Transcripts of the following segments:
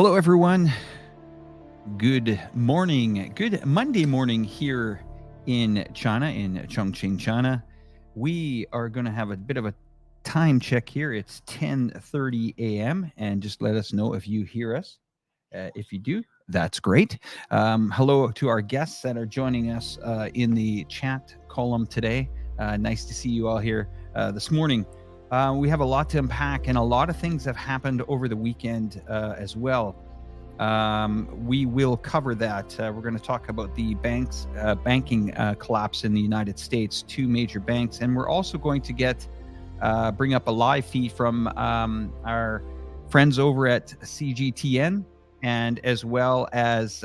Hello, everyone. Good morning. Good Monday morning here in China, in Chongqing, China. We are going to have a bit of a time check here. It's 10:30 a.m. and just let us know if you hear us. If you do, that's great. Hello to our guests that are joining us in the chat column today. Nice to see you all here this morning. We have a lot to unpack, and a lot of things have happened over the weekend as well. We will cover that. We're going to talk about the banking collapse in the United States, two major banks, and we're also going to bring up a live feed from our friends over at CGTN, and as well as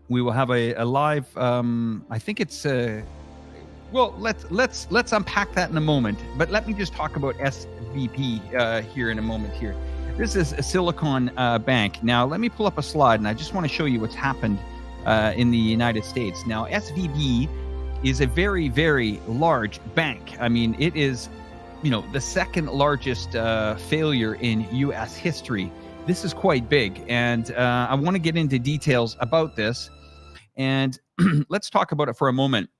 we will have a live. I think it's. Well, let's unpack that in a moment. But let me just talk about SVB here in a moment here. This is a Silicon Bank. Now, let me pull up a slide, and I just want to show you what's happened in the United States. Now, SVB is a very, very large bank. I mean, it is, the second largest failure in U.S. history. This is quite big, and I want to get into details about this. And let's talk about it for a moment.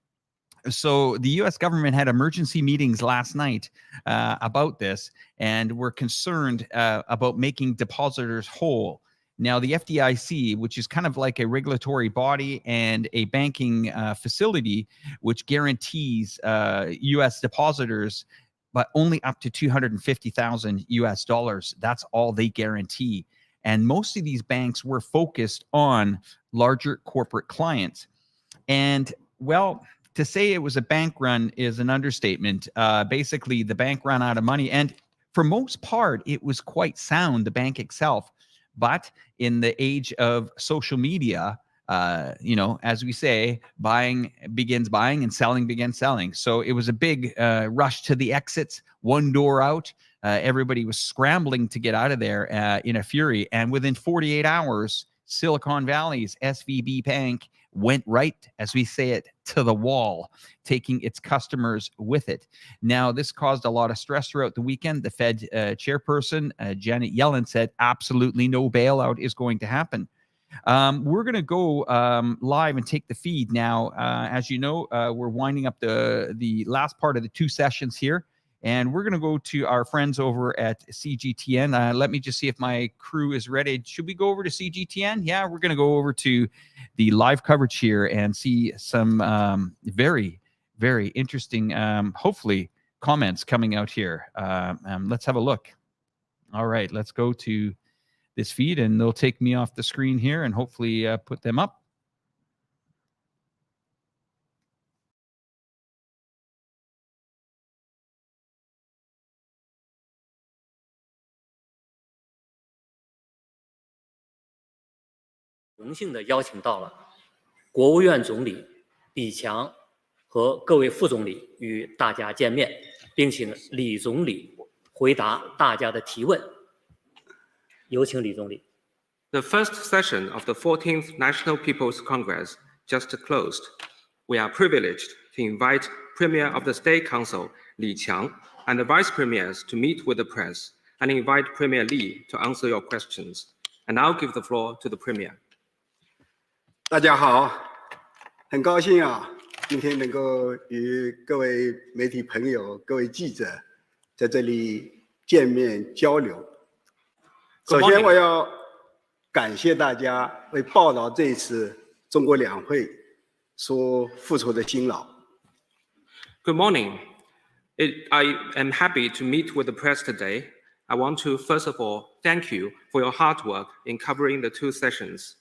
So the U.S. government had emergency meetings last night about this, and we're concerned about making depositors whole. Now, the FDIC, which is kind of like a regulatory body and a banking facility, which guarantees U.S. depositors, but only up to $250,000 US dollars. That's all they guarantee. And most of these banks were focused on larger corporate clients. And, well, to say it was a bank run is an understatement. Basically, the bank ran out of money. And for most part, it was quite sound, the bank itself. But in the age of social media, as we say, buying begins buying and selling begins selling. So it was a big rush to the exits, one door out. Everybody was scrambling to get out of there in a fury. And within 48 hours, Silicon Valley's SVB Bank went right, as we say it, to the wall, taking its customers with it. Now, this caused a lot of stress throughout the weekend. The Fed chairperson, Janet Yellen, said absolutely no bailout is going to happen. We're going to go live and take the feed now. As you know, we're winding up the last part of the two sessions here. And we're going to go to our friends over at CGTN. Let me just see if my crew is ready. Should we go over to CGTN? Yeah, we're going to go over to the live coverage here and see some very, very interesting, hopefully, comments coming out here. Let's have a look. All right, let's go to this feed, and they'll take me off the screen here and hopefully put them up. 荣幸地邀请到了国务院总理李强和各位副总理与大家见面，并请李总理回答大家的提问。有请李总理。 The first session of the 14th National People's Congress just closed. We are privileged to invite Premier of the State Council Li Qiang and the Vice Premiers to meet with the press and invite Premier Li to answer your questions. And I'll give the floor to the Premier. 大家好，很高兴今天能够与各位媒体朋友、各位记者在这里见面交流。首先，我要感谢大家为报道这一次中国两会所付出的辛劳。Good morning. I am happy to meet with the press today. I want to first of all thank you for your hard work in covering the two sessions.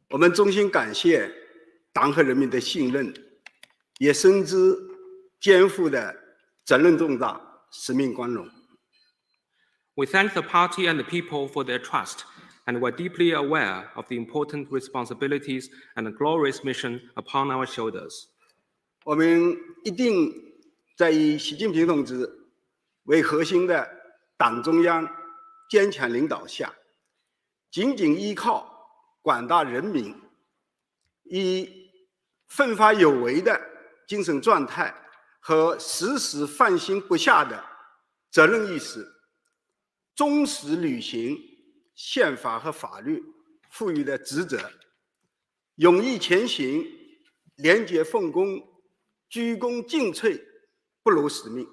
我们衷心感谢党和人民的信任，也深知肩负的责任重大、使命光荣。 We thank the party and the people for their trust, and we're deeply aware of the important responsibilities and the glorious mission upon our shoulders. 我们一定在以习近平同志为核心的党中央坚强领导下，紧紧依靠广大人民，以奋发有为的精神状态和时时放心不下的责任意识，忠实履行宪法和法律赋予的职责，勇毅前行，廉洁奉公，鞠躬尽瘁，不辱使命。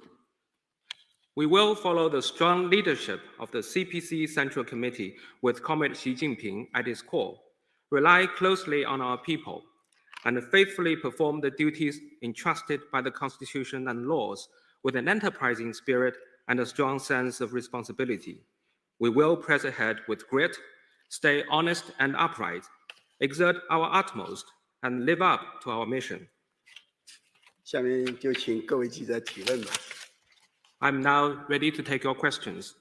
We will follow the strong leadership of the CPC Central Committee with Comrade Xi Jinping at its core, rely closely on our people, and faithfully perform the duties entrusted by the Constitution and laws with an enterprising spirit and a strong sense of responsibility. We will press ahead with grit, stay honest and upright, exert our utmost, and live up to our mission. 下面就请各位记者提问吧。I'm now ready to take your questions.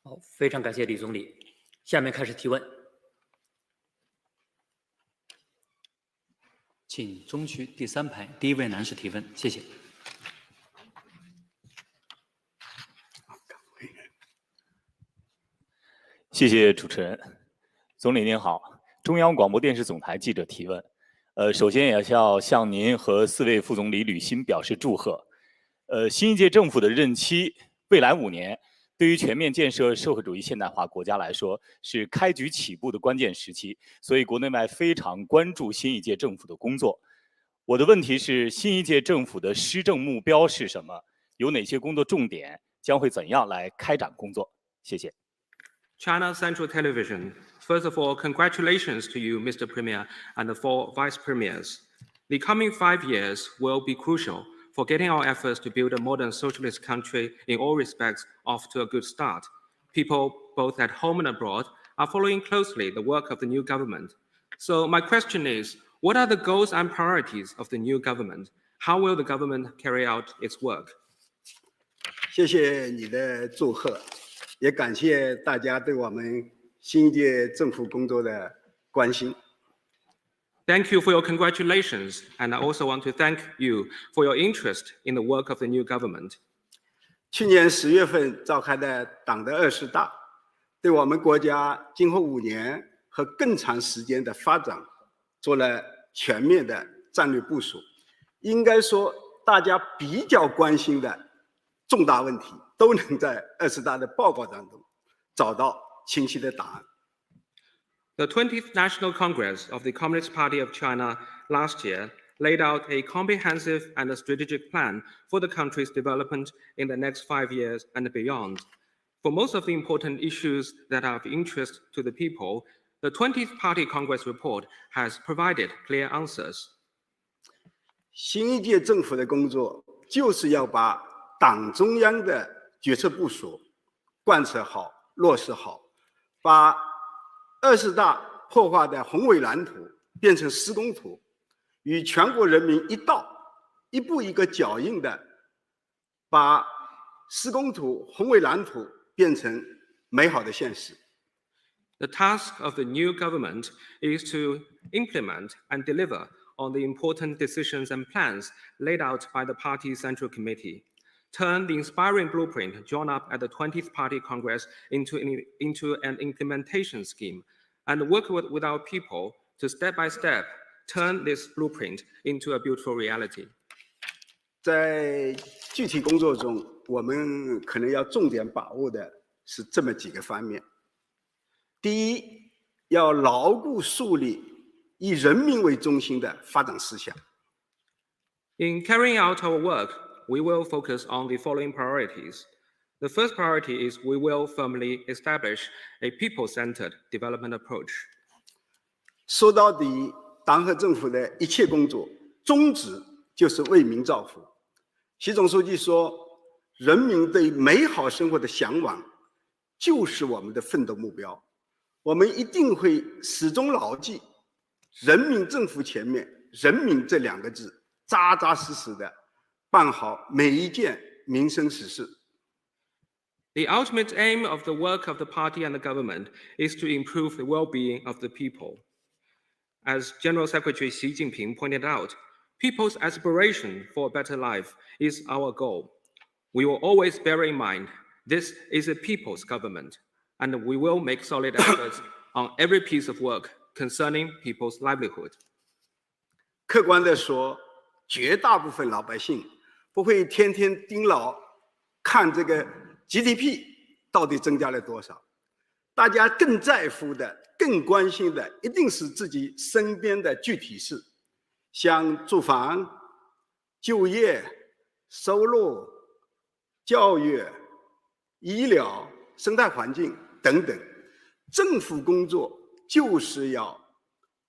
好，非常感谢李总理。下面开始提问，请中区第3排第1位男士提问，谢谢。谢谢主持人，总理您好，中央广播电视总台记者提问。首先也要向您和4位副总理履新表示祝贺。新一届政府的任期未来5年，对于全面建设社会主义现代化国家来说，是开局起步的关键时期，所以国内外非常关注新一届政府的工作。我的问题是，新一届政府的施政目标是什么？有哪些工作重点？将会怎样来开展工作？谢谢。China Central Television, first of all, congratulations to you, Mr. Premier, and the 4 Vice Premiers. The coming 5 years will be crucial for getting our efforts to build a modern socialist country in all respects off to a good start. People, both at home and abroad, are following closely the work of the new government. So my question is, what are the goals and priorities of the new government? How will the government carry out its work? 谢谢你的祝贺，也感谢大家对我们新一届政府工作的关心。Thank you for your congratulations, and I also want to thank you for your interest in the work of the new government. 去年10月份召开的党的20大，对我们国家今后5年和更长时间的发展做了全面的战略部署。应该说，大家比较关心的重大问题，都能在20大的报告当中找到清晰的答案。The 20th National Congress of the Communist Party of China last year laid out a comprehensive and a strategic plan for the country's development in the next 5 years and beyond. For most of the important issues that are of interest to the people, the 20th Party Congress report has provided clear answers. 新一届政府的工作就是要把党中央的决策部署贯彻好、落实好，把20大破画的宏伟蓝图变成施工图，与全国人民一道，一步一个脚印的把施工图、宏伟蓝图变成美好的现实。The task of the new government is to implement and deliver on the important decisions and plans laid out by the party's Central Committee, turn the inspiring blueprint drawn up at the 20th Party Congress into an implementation scheme, and work with our people to step by step turn this blueprint into a beautiful reality. 在具体工作中，我们可能要重点把握的是这么几个方面。第一，要牢固树立以人民为中心的发展思想。In carrying out our work, we will focus on the following priorities. The first priority is we will firmly establish a people-centered development approach. 说到底，党和政府的一切工作宗旨就是为民造福。习总书记说，人民对美好生活的向往就是我们的奋斗目标。我们一定会始终牢记人民政府前面人民这2个字，扎扎实实的办好每一件民生实事。The ultimate aim of the work of the party and the government is to improve the well-being of the people. As General Secretary Xi Jinping pointed out, people's aspiration for a better life is our goal. We will always bear in mind this is a people's government, and we will make solid efforts on every piece of work concerning people's livelihood. 客观地说，绝大部分老百姓不会天天盯牢看这个 GDP 到底增加了多少？大家更在乎的、更关心的，一定是自己身边的具体事，像住房、就业、收入、教育、医疗、生态环境等等。政府工作就是要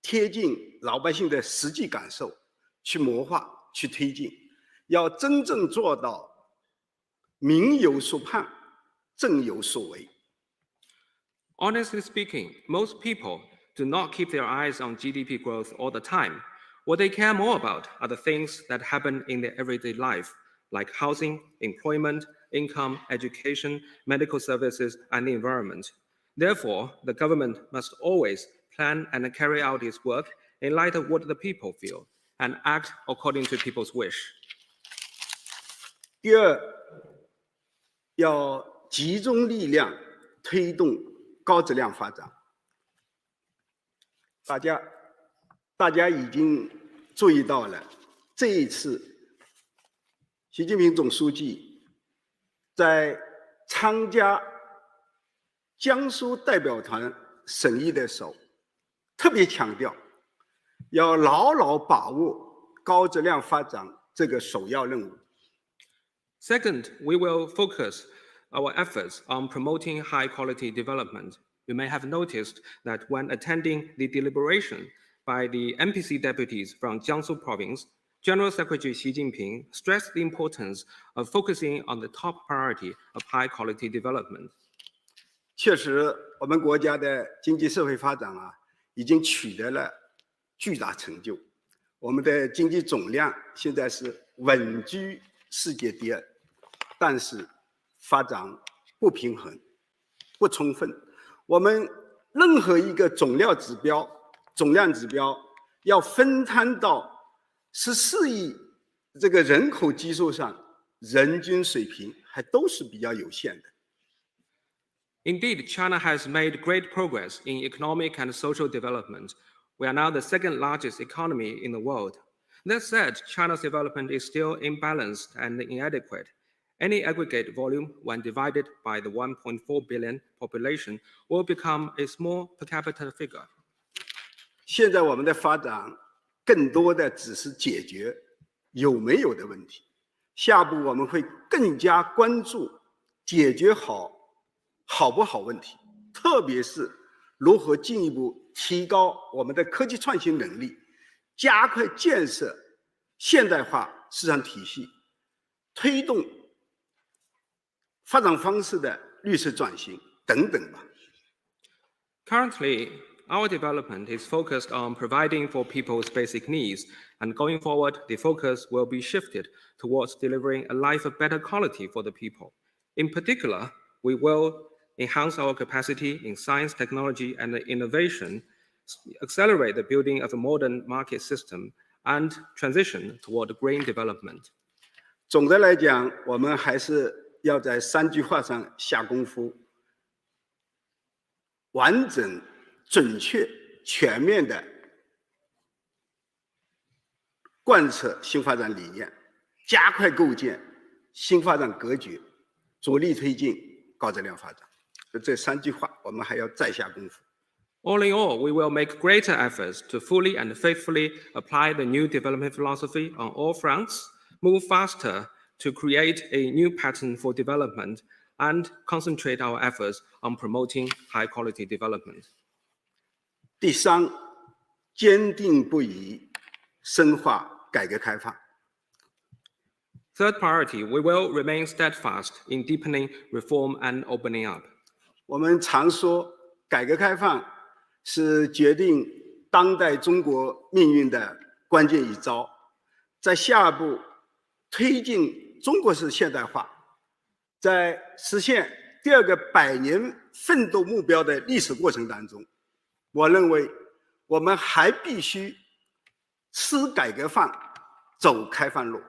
贴近老百姓的实际感受，去谋划、去推进，要真正做到民有所盼，政有所为。Honestly speaking, most people do not keep their eyes on GDP growth all the time. What they care more about are the things that happen in their everyday life, like housing, employment, income, education, medical services, and the environment. Therefore, the government must always plan and carry out its work in light of what the people feel, and act according to people's wish. 第二，要集中力量推动高质量发展。大家已经注意到了，这一次习近平总书记在参加江苏代表团审议的时候，特别强调要牢牢把握高质量发展这个首要任务。Second, we will focus our efforts on promoting high-quality development. You may have noticed that when attending the deliberation by the NPC deputies from Jiangsu province, General Secretary Xi Jinping stressed the importance of focusing on the top priority of high-quality development. 确实，我们国家的经济社会发展已经取得了巨大成就。我们的经济总量现在是稳居世界第二，但是发展不平衡、不充分。我们任何一个总量指标要分摊到14亿这个人口基数上，人均水平还都是比较有限的。Indeed, China has made great progress in economic and social development. We are now the second largest economy in the world. That said, China's development is still imbalanced and inadequate. Any aggregate volume, when divided by the 1.4 billion population, will become a small per capita figure. 现在我们的发展更多的只是解决有没有的问题，下步我们会更加关注解决好不好问题，特别是如何进一步提高我们的科技创新能力，加快建设现代化市场体系，推动发展方式的绿色转型等等吧。Currently, our development is focused on providing for people's basic needs, and going forward, the focus will be shifted towards delivering a life of better quality for the people. In particular, we will enhance our capacity in science, technology, and innovation, accelerate the building of a modern market system, and transition toward green development. 总的来讲，我们还是要在3句话上下功夫，完整、准确、全面的贯彻新发展理念，加快构建新发展格局，着力推进高质量发展。这3句话，我们还要再下功夫。All in all, we will make greater efforts to fully and faithfully apply the new development philosophy on all fronts, move faster to create a new pattern for development, and concentrate our efforts on promoting high-quality development. 第3，坚定不移深化改革开放。Third priority, we will remain steadfast in deepening reform and opening up. 我们常说，改革开放是决定当代中国命运的关键一招。在下一步推进中国式现代化，在实现第2个100年奋斗目标的历史过程当中，我认为我们还必须吃改革饭，走开放路。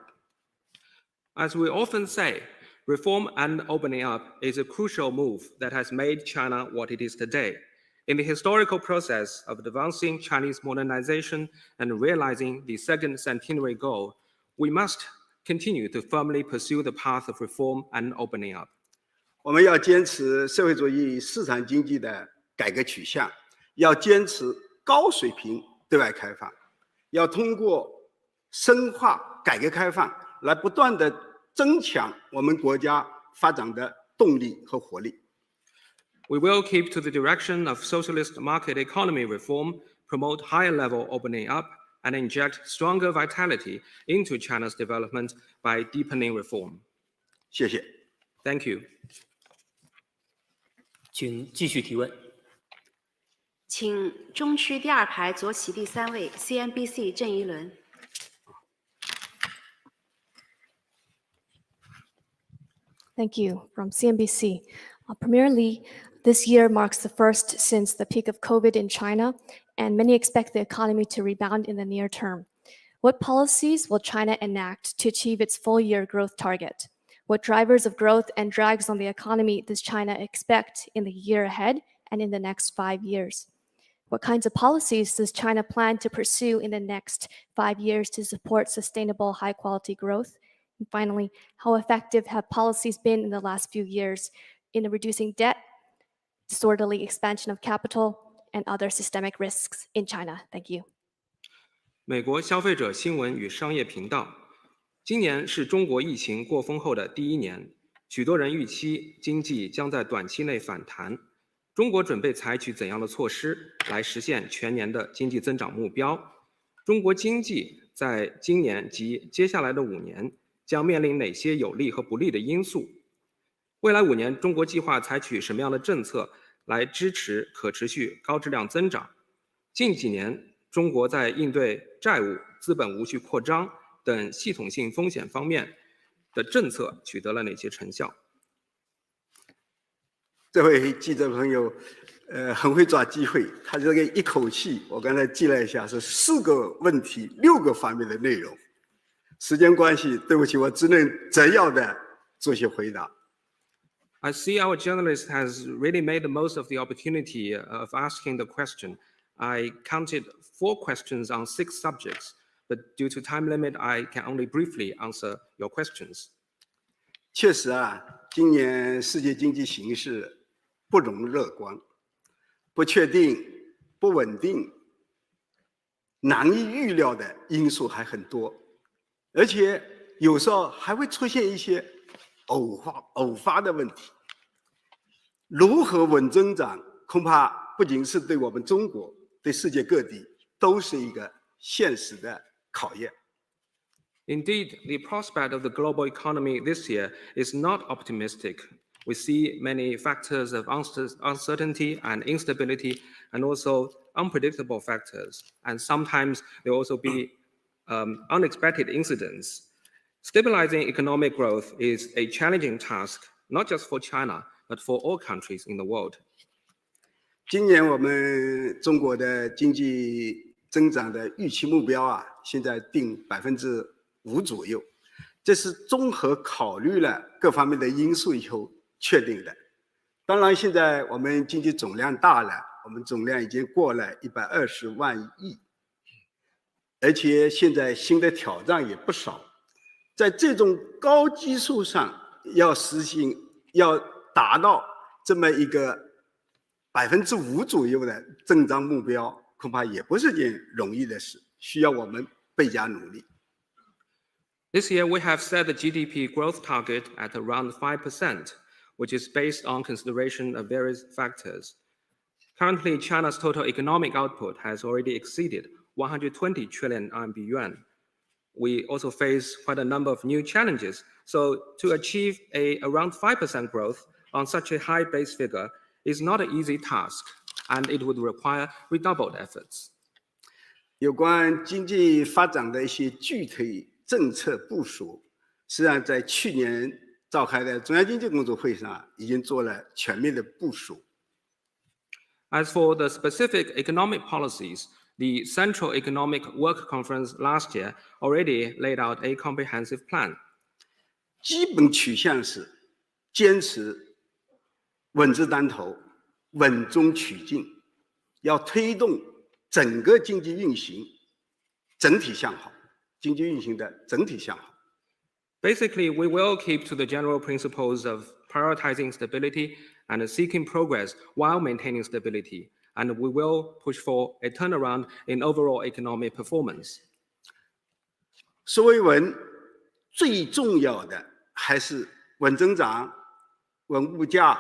As we often say, reform and opening up is a crucial move that has made China what it is today. In the historical process of advancing Chinese modernization and realizing the second centenary goal, we must continue to firmly pursue the path of reform and opening up. 我们要坚持社会主义市场经济的改革取向，要坚持高水平对外开放，要通过深化改革开放来不断的增强我们国家发展的动力和活力。We will keep to the direction of socialist market economy reform, promote higher level opening up, and inject stronger vitality into China's development by deepening reform. 谢谢。Thank you. 请继续提问。请中区第2排左起第3位 CNBC 郑一伦。Thank you. From CNBC. Premier Lee, this year marks the first since the peak of COVID in China, and many expect the economy to rebound in the near term. What policies will China enact to achieve its full-year growth target? What drivers of growth and drags on the economy does China expect in the year ahead and in the next 5 years? What kinds of policies does China plan to pursue in the next 5 years to support sustainable high-quality growth? And finally, how effective have policies been in the last few years in reducing debt, disorderly expansion of capital, and other systemic risks in China? Thank you. 美国消费者新闻与商业频道，今年是中国疫情过风后的第1年，许多人预期经济将在短期内反弹。中国准备采取怎样的措施来实现全年的经济增长目标？中国经济在今年及接下来的5年将面临哪些有利和不利的因素？未来5年，中国计划采取什么样的政策来支持可持续高质量增长？近几年，中国在应对债务、资本无序扩张等系统性风险方面的政策取得了哪些成效？这位记者朋友，很会抓机会，他这个一口气，我刚才记了一下，是4个问题，6个方面的内容。时间关系，对不起，我只能摘要的做些回答。I see our journalist has really made the most of the opportunity of asking the question. I counted 4 questions on 6 subjects, but due to time limit, I can only briefly answer your questions. 确实啊，今年世界经济形势不容乐观，不确定、不稳定、难以预料的因素还很多，而且有时候还会出现一些偶发的问题。如何稳增长，恐怕不仅是对我们中国，对世界各地都是一个现实的考验。Indeed, the prospect of the global economy this year is not optimistic. We see many factors of uncertainty and instability, and also unpredictable factors. And sometimes there will also be unexpected incidents. Stabilizing economic growth is a challenging task, not just for China, but for all countries in the world. 今年我们中国的经济增长的预期目标啊，现在定5%左右，这是综合考虑了各方面的因素以后确定的。当然，现在我们经济总量大了，我们总量已经过了120万亿，而且现在新的挑战也不少。在这种高基数上，要达到这么一个5%左右的增长目标，恐怕也不是件容易的事，需要我们倍加努力。This year, we have set the GDP growth target at around 5%, which is based on consideration of various factors. Currently, China's total economic output has already exceeded 120 trillion RMB yuan. We also face quite a number of new challenges. So to achieve around 5% growth on such a high base figure is not an easy task, and it would require redoubled efforts. 有关经济发展的一些具体政策部署，实际上在去年召开的中央经济工作会上已经做了全面的部署。As for the specific economic policies, the Central Economic Work Conference last year already laid out a comprehensive plan. 基本取向是坚持稳字当头、稳中取进，要推动整个经济运行整体向好。经济运行的整体向好。Basically, we will keep to the general principles of prioritizing stability and seeking progress while maintaining stability, and we will push for a turnaround in overall economic performance. 所谓稳，最重要的还是稳增长、稳物价、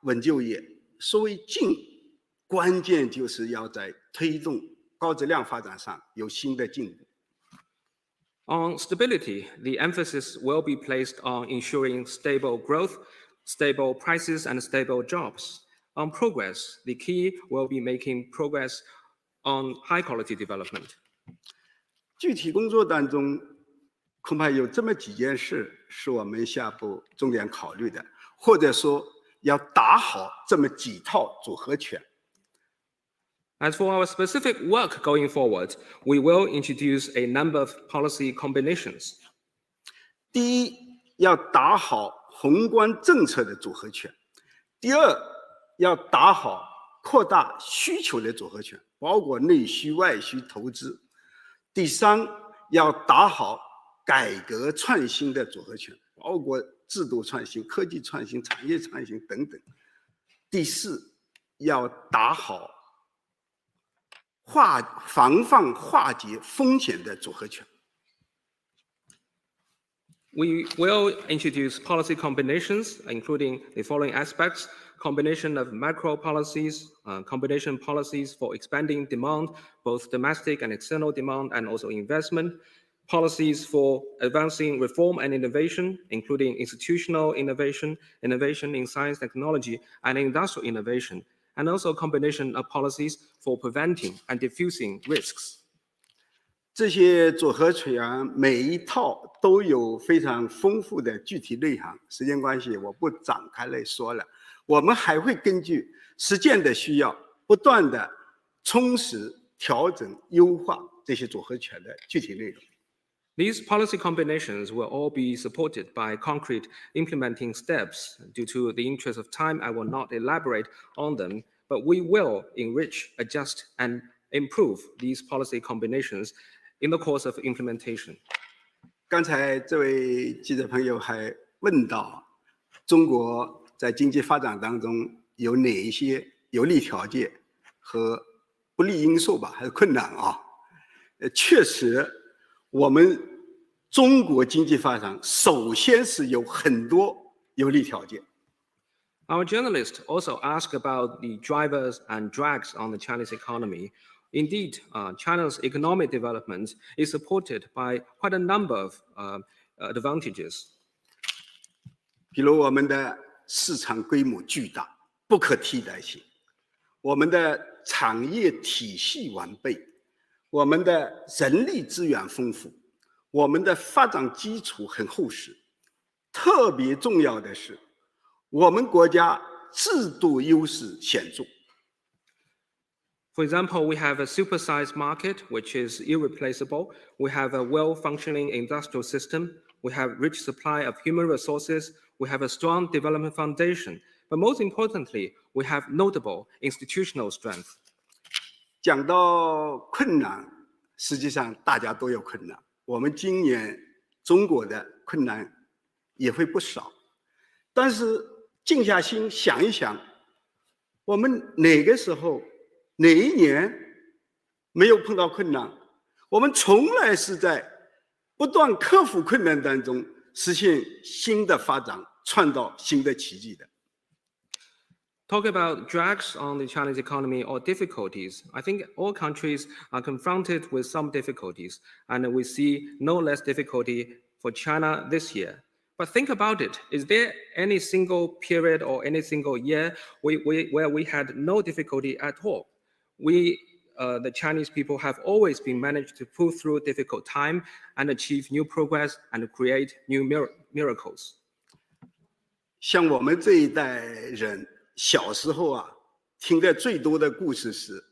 稳就业。所谓静，关键就是要在推动高质量发展上有新的进步。On stability, the emphasis will be placed on ensuring stable growth, stable prices, and stable jobs. On progress, the key will be making progress on high-quality development. 具体工作当中，恐怕有这么几件事是我们下步重点考虑的，或者说要打好这么几套组合拳。As for our specific work going forward, we will introduce a number of policy combinations. 第一，要打好宏观政策的组合拳；第二，要打好扩大需求的组合拳，包括内需、外需、投资；第三，要打好改革创新的组合拳，包括制度创新、科技创新、产业创新等等；第四，要打好防范化解风险的组合拳。We will introduce policy combinations, including the following aspects: combination of macro policies, combination policies for expanding demand, both domestic and external demand, and also investment, policies for advancing reform and innovation, including institutional innovation, innovation in science, technology, and industrial innovation, and also a combination of policies for preventing and diffusing risks. 这些组合拳每一套都有非常丰富的具体内涵，时间关系我不展开来说了。我们还会根据实践的需要，不断的充实、调整、优化这些组合拳的具体内容。These policy combinations will all be supported by concrete implementing steps. Due to the interest of time, I will not elaborate on them, but we will enrich, adjust, and improve these policy combinations in the course of implementation. 刚才这位记者朋友还问到，中国在经济发展当中有哪一些有利条件和不利因素吧，还是困难啊？确实，我们中国经济发展首先是有很多有利条件。Our journalist also asked about the drivers and drags on the Chinese economy. Indeed, China's economic development is supported by quite a number of advantages. 比如我们的市场规模巨大，不可替代性；我们的产业体系完备；我们的人力资源丰富；我们的发展基础很厚实。特别重要的是，我们国家制度优势显著。For example, we have a supersized market, which is irreplaceable. We have a well-functioning industrial system. We have rich supply of human resources. We have a strong development foundation. But most importantly, we have notable institutional strength. 讲到困难，实际上大家都有困难。我们今年中国的困难也会不少，但是静下心想一想，我们哪个时候？哪一年没有碰到困难？我们从来是在不断克服困难当中实现新的发展，创造新的奇迹的。Talk about drags on the Chinese economy or difficulties. I think all countries are confronted with some difficulties, and we see no less difficulty for China this year. But think about it. Is there any single period or any single year where we had no difficulty at all? We, the Chinese people, have always been managed to pull through difficult time and achieve new progress and create new miracles. 像我们这一代人小时候啊，听的最多的故事是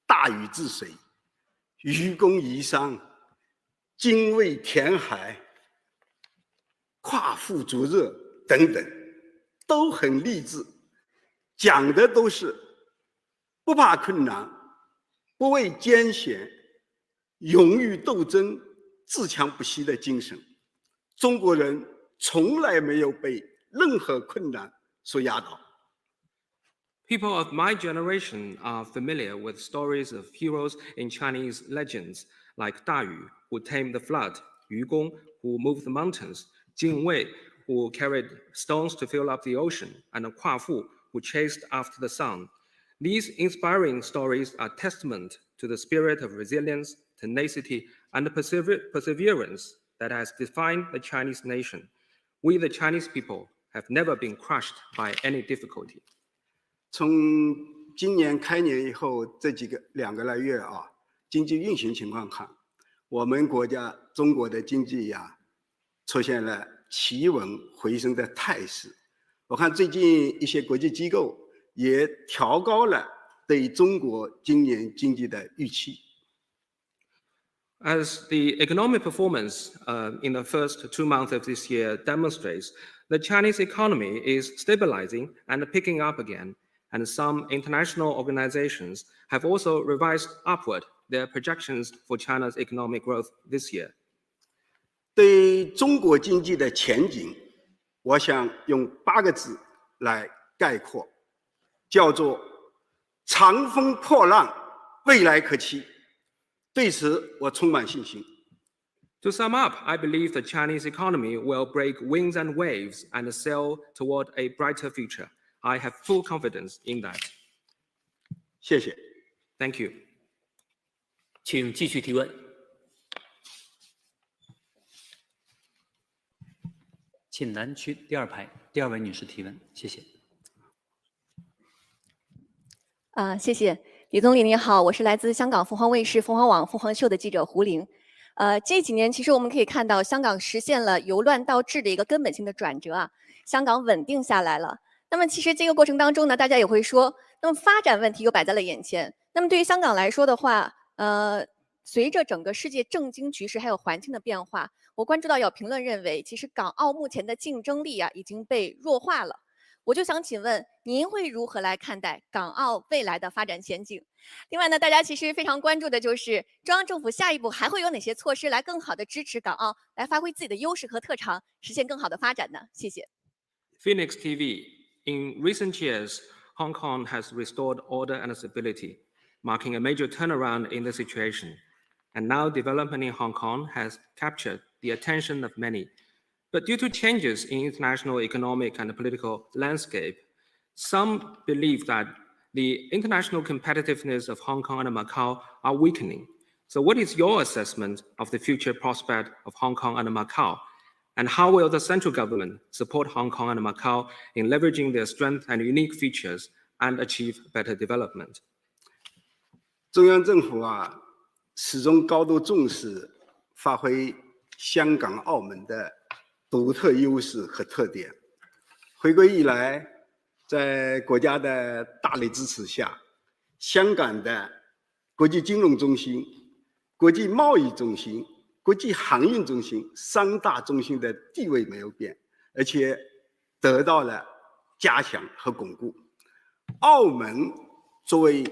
大禹治水、愚公移山、精卫填海、夸父逐日等等，都很励志，讲的都是不怕困难，不畏艰险，勇于斗争，自强不息的精神。中国人从来没有被任何困难所压倒。People of my generation are familiar with stories of heroes in Chinese legends like Da Yu, who tamed the flood, Yu Gong, who moved the mountains, Jin Wei, who carried stones to fill up the ocean, and Kua Fu, who chased after the sun. These inspiring stories are testament to the spirit of resilience, tenacity, and perseverance that has defined the Chinese nation. We, the Chinese people, have never been crushed by any difficulty. 从今年开年以后这2个来月啊，经济运行情况看，我们国家中国的经济出现了企稳回升的态势。我看最近一些国际机构也调高了对中国今年经济的预期。As the economic performance in the first 2 months of this year demonstrates, the Chinese economy is stabilizing and picking up again, and some international organizations have also revised upward their projections for China's economic growth this year. 对中国经济的前景，我想用8个字来概括，叫做长风破浪，未来可期。对此，我充满信心。To sum up, I believe the Chinese economy will break winds and waves and sail toward a brighter future. I have full confidence in that. 谢谢。Thank you. 请继续提问。请南区第2排第2位女士提问，谢谢。谢谢李总理，你好，我是来自香港凤凰卫视、凤凰网、凤凰秀的记者胡玲。这几年其实我们可以看到，香港实现了由乱到治的一个根本性的转折啊，香港稳定下来了。那么其实这个过程当中呢，大家也会说，那么发展问题又摆在了眼前。那么对于香港来说的话，随着整个世界政经局势还有环境的变化，我关注到有评论认为，其实港澳目前的竞争力已经被弱化了。我就想请问，您会如何来看待港澳未来的发展前景？另外呢，大家其实非常关注的就是中央政府下一步还会有哪些措施来更好的支持港澳，来发挥自己的优势和特长，实现更好的发展呢？谢谢。Phoenix TV. In recent years, Hong Kong has restored order and stability, marking a major turnaround in the situation. And now development in Hong Kong has captured the attention of many. But due to changes in international economic and political landscape, some believe that the international competitiveness of Hong Kong and Macau are weakening. So what is your assessment of the future prospect of Hong Kong and Macau? And how will the central government support Hong Kong and Macau in leveraging their strength and unique features and achieve better development? 中央政府始终高度重视发挥香港、澳门的独特优势和特点。回归以来，在国家的大力支持下，香港的国际金融中心、国际贸易中心、国际航运中心3大中心的地位没有变，而且得到了加强和巩固。澳门作为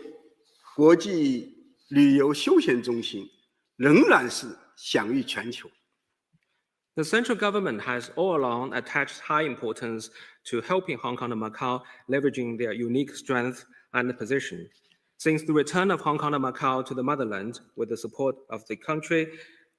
国际旅游休闲中心，仍然是享誉全球。The central government has all along attached high importance to helping Hong Kong and Macau leveraging their unique strength and position. Since the return of Hong Kong and Macau to the motherland with the support of the country,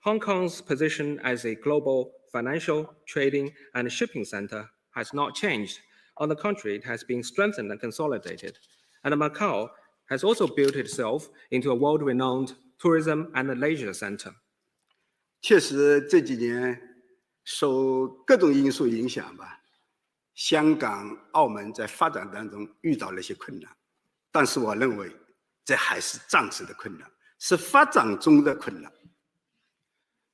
Hong Kong's position as a global financial, trading, and shipping center has not changed. On the contrary, it has been strengthened and consolidated. And Macau has also built itself into a world-renowned tourism and leisure center. 确实，这几年受各种因素影响吧，香港、澳门在发展当中遇到了一些困难，但是我认为这还是暂时的困难，是发展中的困难。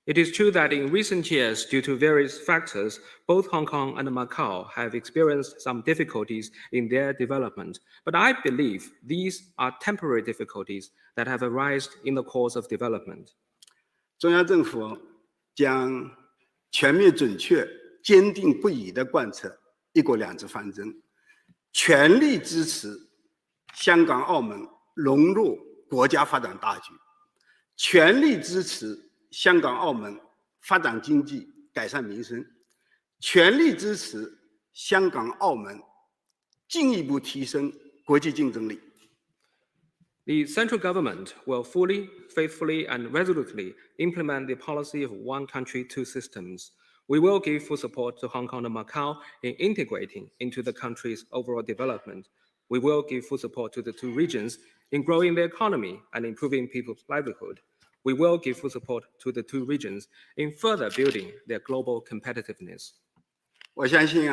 It is true that in recent years, due to various factors, both Hong Kong and Macau have experienced some difficulties in their development. But I believe these are temporary difficulties that have arisen in the course of development. 中央政府将全面、准确、坚定不移地贯彻“一国两制”方针，全力支持香港、澳门融入国家发展大局，全力支持香港、澳门发展经济、改善民生，全力支持香港、澳门进一步提升国际竞争力。The central government will fully, faithfully, and resolutely implement the policy of one country, two systems. We will give full support to Hong Kong and Macau in integrating into the country's overall development. We will give full support to the two regions in growing their economy and improving people's livelihood. We will give full support to the two regions in further building their global competitiveness. 我相信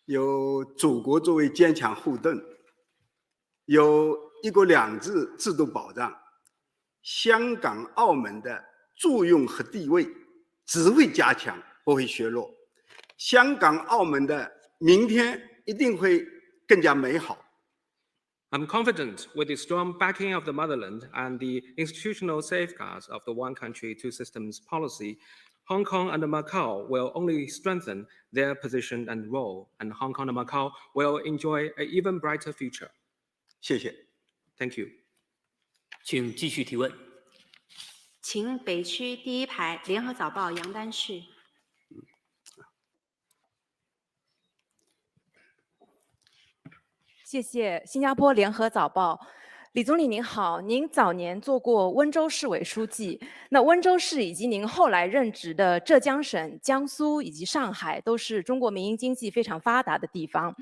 有祖国作为坚强后盾，有一国两制制度保障，香港、澳门的作用和地位只会加强，不会削弱。香港、澳门的明天一定会更加美好。I'm confident with the strong backing of the motherland and the institutional safeguards of the one country, two systems policy, Hong Kong and Macau will only strengthen their position and role, and Hong Kong and Macau will enjoy an even brighter future. 谢谢。Thank you. 请继续提问。请北区第一排联合早报杨丹旭。谢谢新加坡联合早报。李总理您好，您早年做过温州市委书记，那温州市以及您后来任职的浙江省、江苏以及上海，都是中国民营经济非常发达的地方。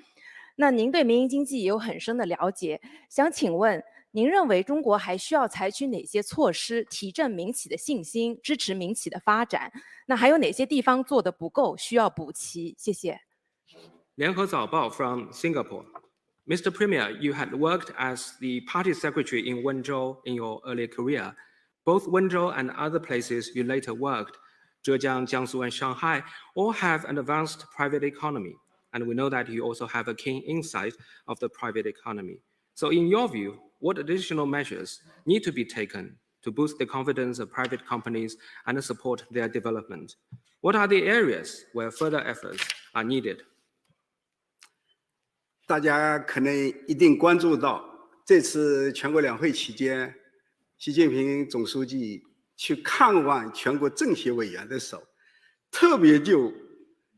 那您对民营经济也有很深的了解，想请问，您认为中国还需要采取哪些措施提振民企的信心，支持民企的发展？那还有哪些地方做得不够，需要补齐？谢谢。联合早报 from Singapore. Mr. Premier, you had worked as the party secretary in Wenzhou in your early career. Both Wenzhou and other places you later worked, Zhejiang, Jiangsu, and Shanghai, all have an advanced private economy. And we know that you also have a keen insight of the private economy. So in your view, what additional measures need to be taken to boost the confidence of private companies and support their development? What are the areas where further efforts are needed? 大家可能一定关注到，这次全国两会期间，习近平总书记去看望全国政协委员的时候，特别就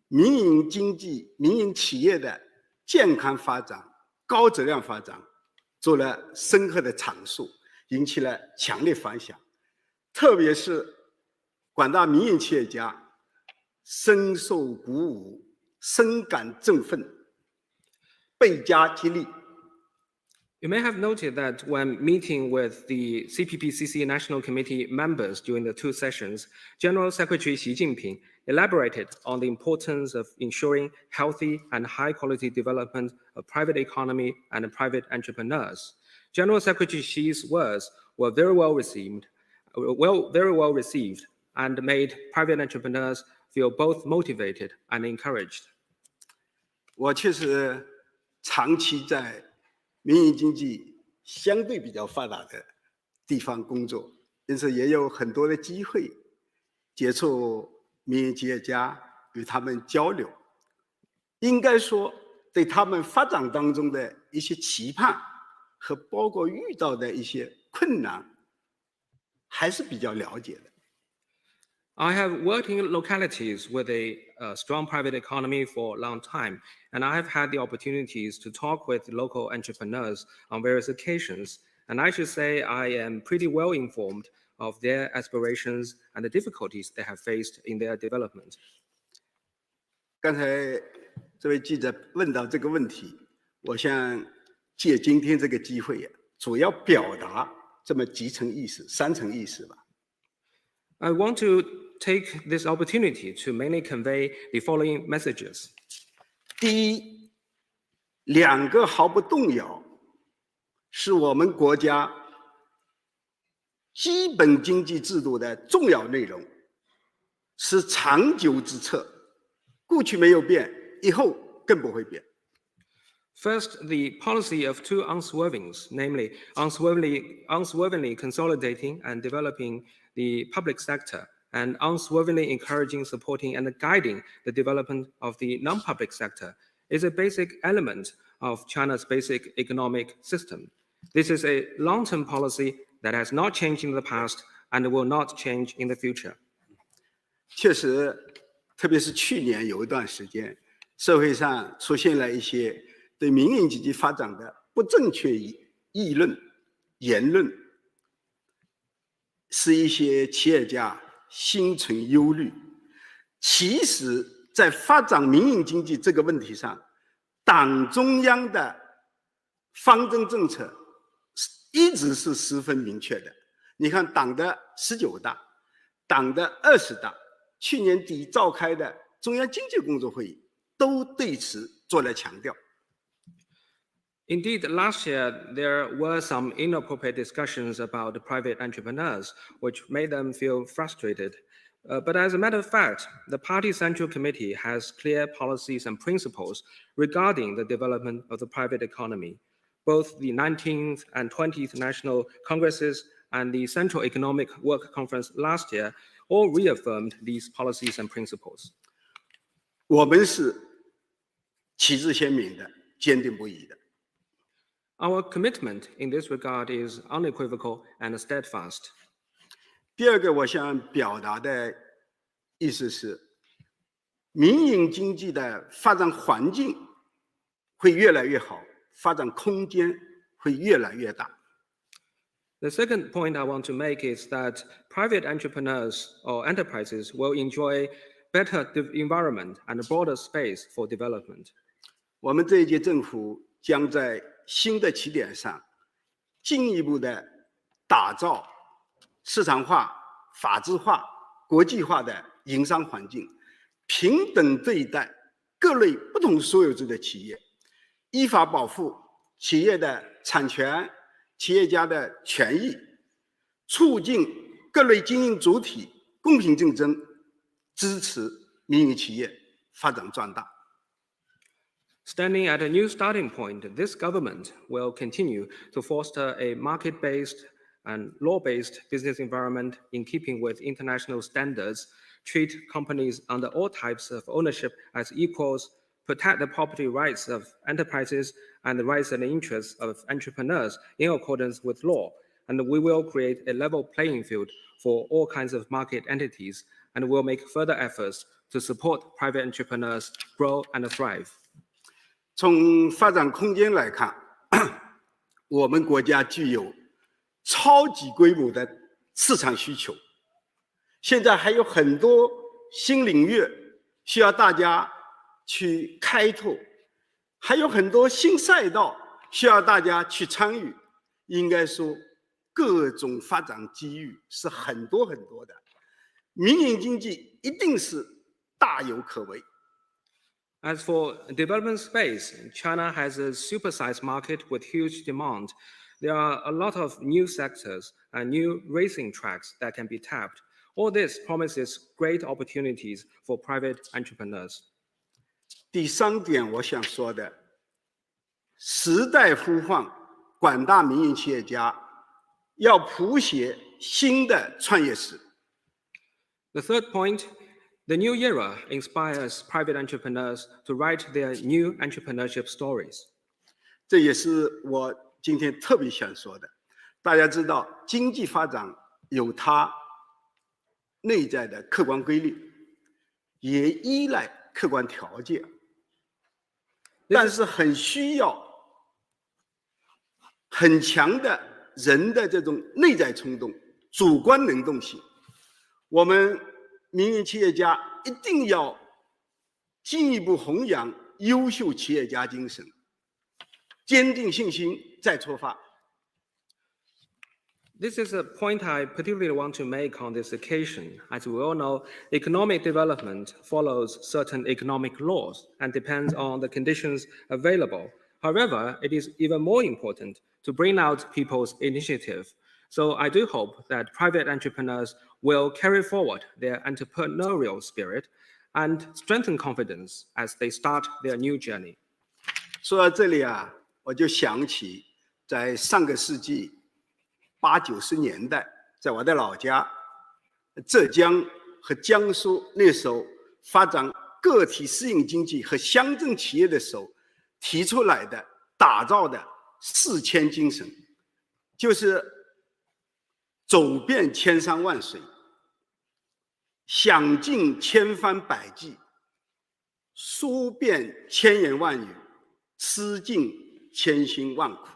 民营经济、民营企业的健康发展、高质量发展做了深刻的阐述，引起了强烈反响。特别是广大民营企业家深受鼓舞，深感振奋。倍加激励。 You may have noted that when meeting with the CPPCC National Committee members during the two sessions, General Secretary Xi Jinping elaborated on the importance of ensuring healthy and high-quality development of private economy and private entrepreneurs. General Secretary Xi's words were very well received, and made private entrepreneurs feel both motivated and encouraged. 我确实 长期在民营经济相对比较发达的地方工作，因此也有很多的机会接触民营企业家，与他们交流。应该说，对他们发展当中的一些期盼和包括遇到的一些困难，还是比较了解的。 I have worked in localities with a strong private economy for a long time, and I have had the opportunities to talk with local entrepreneurs on various occasions. And I should say I am pretty well informed of their aspirations and the difficulties they have faced in their development. 刚才这位记者问到这个问题，我想借今天这个机会主要表达这么几层意思、三层意思吧。 I want to take this opportunity to mainly convey the following messages. 第一，两个毫不动摇，是我们国家基本经济制度的重要内容，是长久之策，过去没有变，以后更不会变。 First, the policy of two unswervings, namely unswervingly consolidating and developing the public sector, and unswervingly encouraging, supporting, and guiding the development of the non-public sector, is a basic element of China's basic economic system. This is a long-term policy that has not changed in the past and will not change in the future. 确实，特别是去年有一段时间，社会上出现了一些对民营经济发展的不正确议论、言论，使一些企业家心存忧虑。其实，在发展民营经济这个问题上，党中央的方针政策一直是十分明确的。你看，党的19大、党的20大，去年底召开的中央经济工作会议都对此做了强调。Indeed, last year there were some inappropriate discussions about the private entrepreneurs, which made them feel frustrated. But as a matter of fact, the Party Central Committee has clear policies and principles regarding the development of the private economy. Both the 19th and 20th National Congresses and the Central Economic Work Conference last year all reaffirmed these policies and principles. 我们是旗帜鲜明的，坚定不移的。Our commitment in this regard is unequivocal and steadfast. 第二个我想表达的意思是，民营经济的发展环境会越来越好，发展空间会越来越大。The second point I want to make is that private entrepreneurs or enterprises will enjoy better environment and a broader space for development. 我们这一届政府将在新的起点上，进一步的打造市场化、法治化、国际化的营商环境，平等对待各类不同所有制的企业，依法保护企业的产权、企业家的权益，促进各类经营主体公平竞争，支持民营企业发展壮大。Standing at a new starting point, this government will continue to foster a market-based and law-based business environment in keeping with international standards, treat companies under all types of ownership as equals, protect the property rights of enterprises and the rights and interests of entrepreneurs in accordance with law, and we will create a level playing field for all kinds of market entities, and will make further efforts to support private entrepreneurs grow and thrive. 从发展空间来看，我们国家具有超级规模的市场需求，现在还有很多新领域需要大家去开拓，还有很多新赛道需要大家去参与。应该说，各种发展机遇是很多很多的，民营经济一定是大有可为。As for development space, China has a supersized market with huge demand. There are a lot of new sectors and new racing tracks that can be tapped. All this promises great opportunities for private entrepreneurs. 第三点，我想说的，时代呼唤广大民营企业家要谱写新的创业史。The third point, the new era inspires private entrepreneurs to write their new entrepreneurship stories. 这也是我今天特别想说的。大家知道，经济发展有它内在的客观规律，也依赖客观条件，但是很需要很强的人的这种内在冲动、主观能动性。我们民营企业家一定要进一步弘扬优秀企业家精神，坚定信心，再出发。This is a point I particularly want to make on this occasion. As we all know, economic development follows certain economic laws and depends on the conditions available. However, it is even more important to bring out people's initiative. So I do hope that private entrepreneurs will carry forward their entrepreneurial spirit and strengthen confidence as they start their new journey. 说到这里啊，我就想起在上个世纪80、90年代，在我的老家浙江和江苏，那时候发展个体私营经济和乡镇企业的时候提出来的、打造的4000精神，就是走遍千山万水，想尽千方百计，说遍千言万语，吃尽千辛万苦。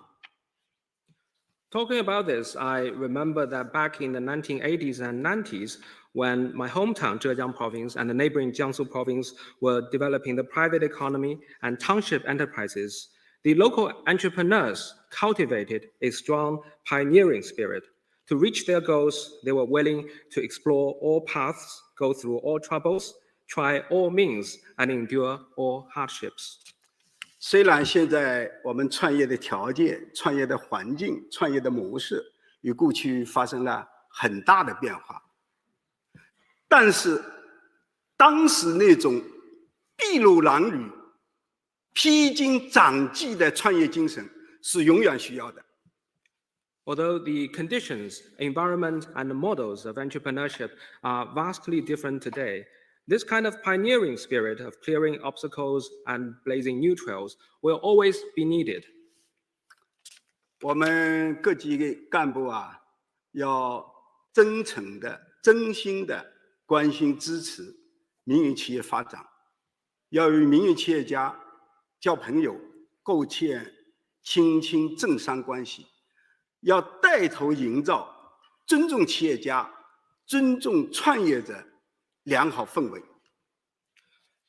Talking about this, I remember that back in the 1980s and 90s, when my hometown Zhejiang province and the neighboring Jiangsu province were developing the private economy and township enterprises, the local entrepreneurs cultivated a strong pioneering spirit. To reach their goals, they were willing to explore all paths, go through all troubles, try all means, and endure all hardships. 虽然现在我们创业的条件、创业的环境、创业的模式与过去发生了很大的变化，但是当时那种筚路蓝缕、披荆斩棘的创业精神是永远需要的。 Although the conditions, environment, and the models of entrepreneurship are vastly different today, this kind of pioneering spirit of clearing obstacles and blazing new trails will always be needed. 我们各级干部啊，要真诚的、真心的关心支持民营企业发展，要与民营企业家交朋友，构建亲亲政商关系，要带头营造尊重企业家、尊重创业者良好氛围。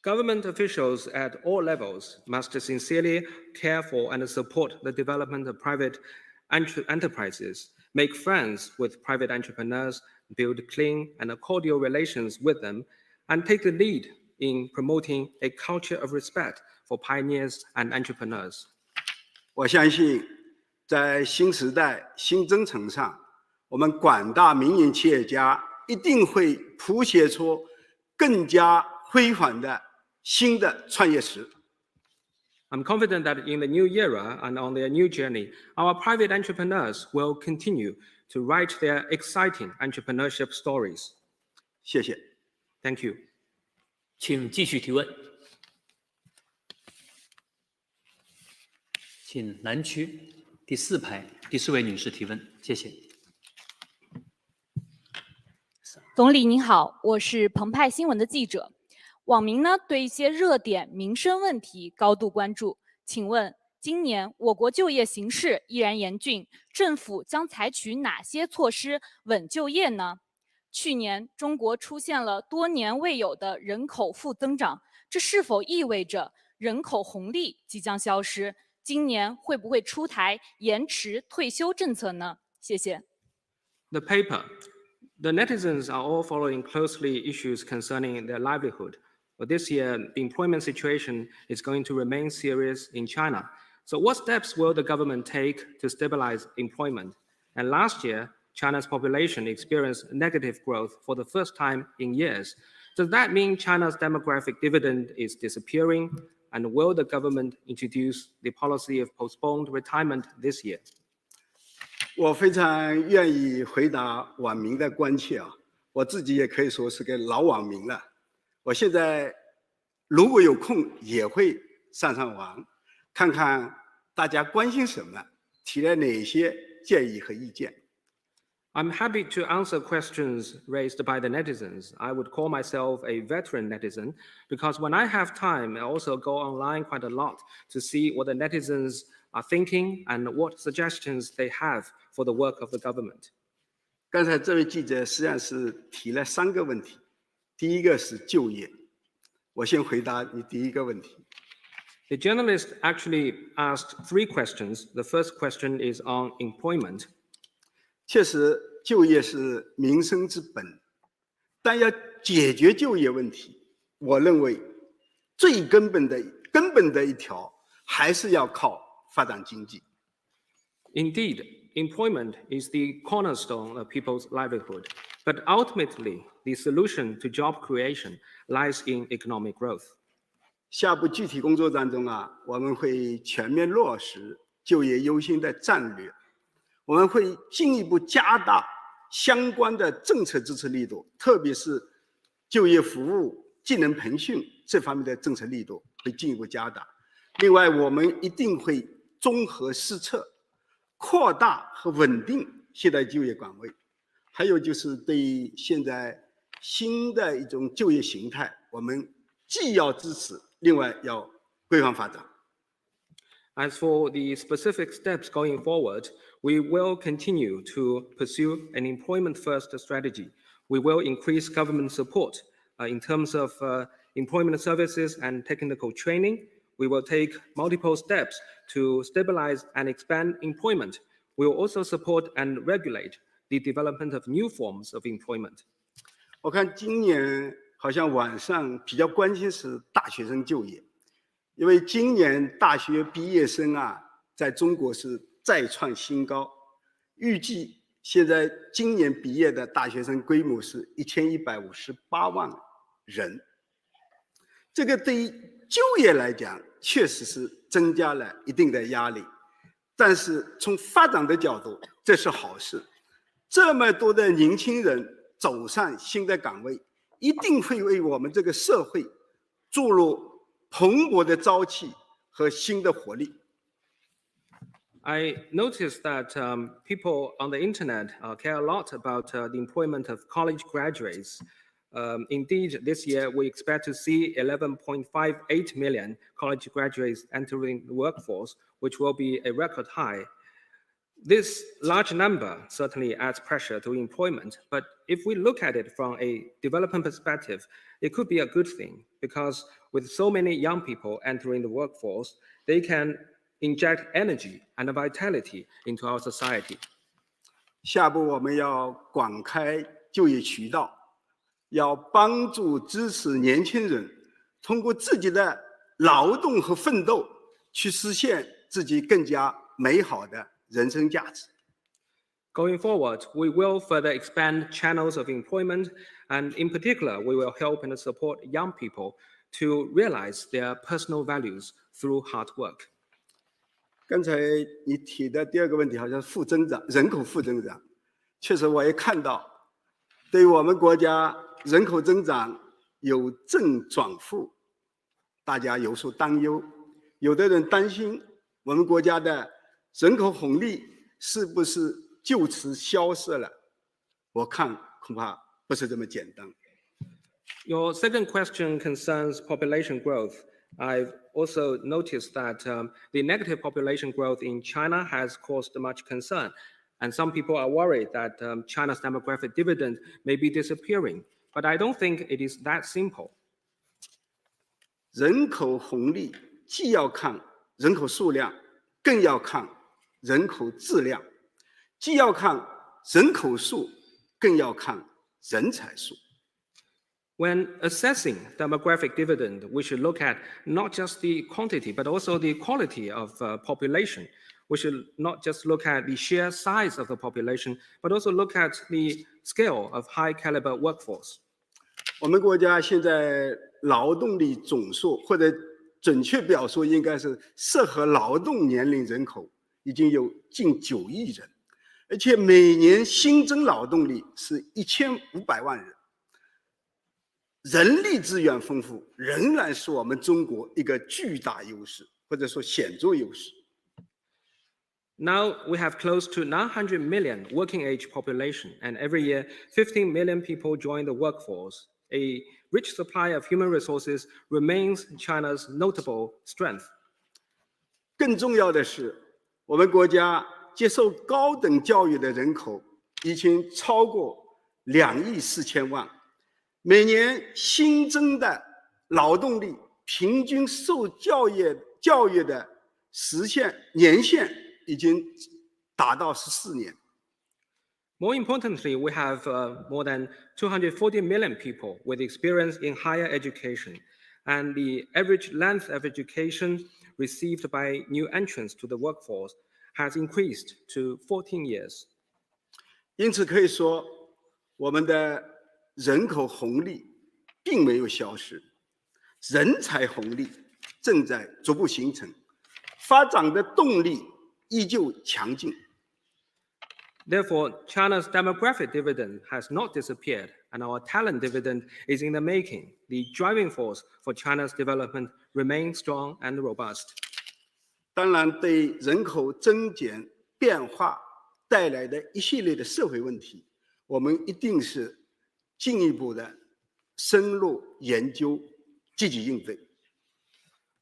Government officials at all levels must sincerely care for and support the development of private enterprises, make friends with private entrepreneurs, build clean and cordial relations with them, and take the lead in promoting a culture of respect for pioneers and entrepreneurs. 我相信，在新时代、新征程上，我们广大民营企业家一定会谱写出更加辉煌的新的创业史。 I'm confident that in the new era and on their new journey, our private entrepreneurs will continue to write their exciting entrepreneurship stories. 谢谢。 Thank you. 请继续提问。请南区第4排第4位女士提问，谢谢。总理您好，我是澎湃新闻的记者。网民呢对一些热点民生问题高度关注，请问今年我国就业形势依然严峻，政府将采取哪些措施稳就业呢？去年中国出现了多年未有的人口负增长，这是否意味着人口红利即将消失？今年会不会出台延迟退休政策呢？谢谢。 The paper. The netizens are all following closely issues concerning their livelihood. But this year, the employment situation is going to remain serious in China. So what steps will the government take to stabilize employment? And last year, China's population experienced negative growth for the first time in years. Does that mean China's demographic dividend is disappearing? And will the government introduce the policy of postponed retirement this year? 我非常愿意回答网民的关切啊，我自己也可以说是个老网民了。我现在如果有空也会上网，看看大家关心什么，提了哪些建议和意见。 I'm happy to answer questions raised by the netizens. I would call myself a veteran netizen because when I have time, I also go online quite a lot to see what the netizens are thinking and what suggestions they have for the work of the government. 刚才这位记者实际上是提了3个问题，第一个是就业，我先回答你第一个问题。 The journalist actually asked 3 questions. The first question is on employment. 确实，就业是民生之本，但要解决就业问题，我认为最根本的一条还是要靠发展经济。 Indeed, employment is the cornerstone of people's livelihood, but ultimately, the solution to job creation lies in economic growth. 下步具体工作当中啊，我们会全面落实就业优先的战略，我们会进一步加大相关的政策支持力度，特别是就业服务、技能培训这方面的政策力度会进一步加大。另外，我们一定会综合施策，扩大和稳定现代就业岗位。还有就是对于现在新的一种就业形态，我们既要支持，另外要规范发展。As for the specific steps going forward, we will continue to pursue an employment-first strategy. We will increase government support in terms of employment services and technical training. We will take multiple steps to stabilize and expand employment. We will also support and regulate the development of new forms of employment. 我看今年好像网上比较关心是大学生就业，因为今年大学毕业生在中国是再创新高，预计现在今年毕业的大学生规模是1158万人。这个对于就业来讲，确实是增加了一定的压力，但是从发展的角度，这是好事。这么多的年轻人走上新的岗位，一定会为我们这个社会注入蓬勃的朝气和新的活力。I noticed that people on the internet care a lot about the employment of college graduates. Indeed, this year we expect to see 11.58 million college graduates entering the workforce, which will be a record high. This large number certainly adds pressure to employment, but if we look at it from a development perspective, it could be a good thing because with so many young people entering the workforce, they can inject energy and vitality into our society. 下步我们要广开就业渠道，要帮助支持年轻人通过自己的劳动和奋斗去实现自己更加美好的人生价值。Going forward, we will further expand channels of employment, and in particular, we will help and support young people to realize their personal values through hard work. 刚才你提的第二个问题好像是负增长，人口负增长。确实，我也看到，对我们国家人口增长有正转负，大家有所担忧。有的人担心我们国家的人口红利是不是就此消失了？我看恐怕不是这么简单。Your second question concerns population growth. I've also noticed that the negative population growth in China has caused much concern, and some people are worried that China's demographic dividend may be disappearing. But I don't think it is that simple. 人口红利既要看人口数量，更要看人口质量；既要看人口数，更要看人才数。When assessing demographic dividend, we should look at not just the quantity, but also the quality of population. We should not just look at the sheer size of the population, but also look at the scale of high caliber workforce. 我们国家现在劳动力总数，或者准确表述应该是适合劳动年龄人口已经有近9亿人，而且每年新增劳动力是1500万人。人力资源丰富仍然是我们中国一个巨大优势，或者说显著优势。Now we have close to 900 million working age population, and every year 15 million people join the workforce. A rich supply of human resources remains China's notable strength. 更重要的是，我们国家接受高等教育的人口已经超过2亿4千万。每年新增的劳动力平均受教育的年限已经达到14年。More importantly, we have more than 240 million people with experience in higher education, and the average length of education received by new entrants to the workforce has increased to 14 years. 因此可以说，我们的人口红利并没有消失，人才红利正在逐步形成，发展的动力依旧强劲。Therefore, China's demographic dividend has not disappeared, and our talent dividend is in the making. The driving force for China's development remains strong and robust. 当然，对人口增减变化带来的一系列的社会问题，我们一定是进一步的深入研究，积极应对。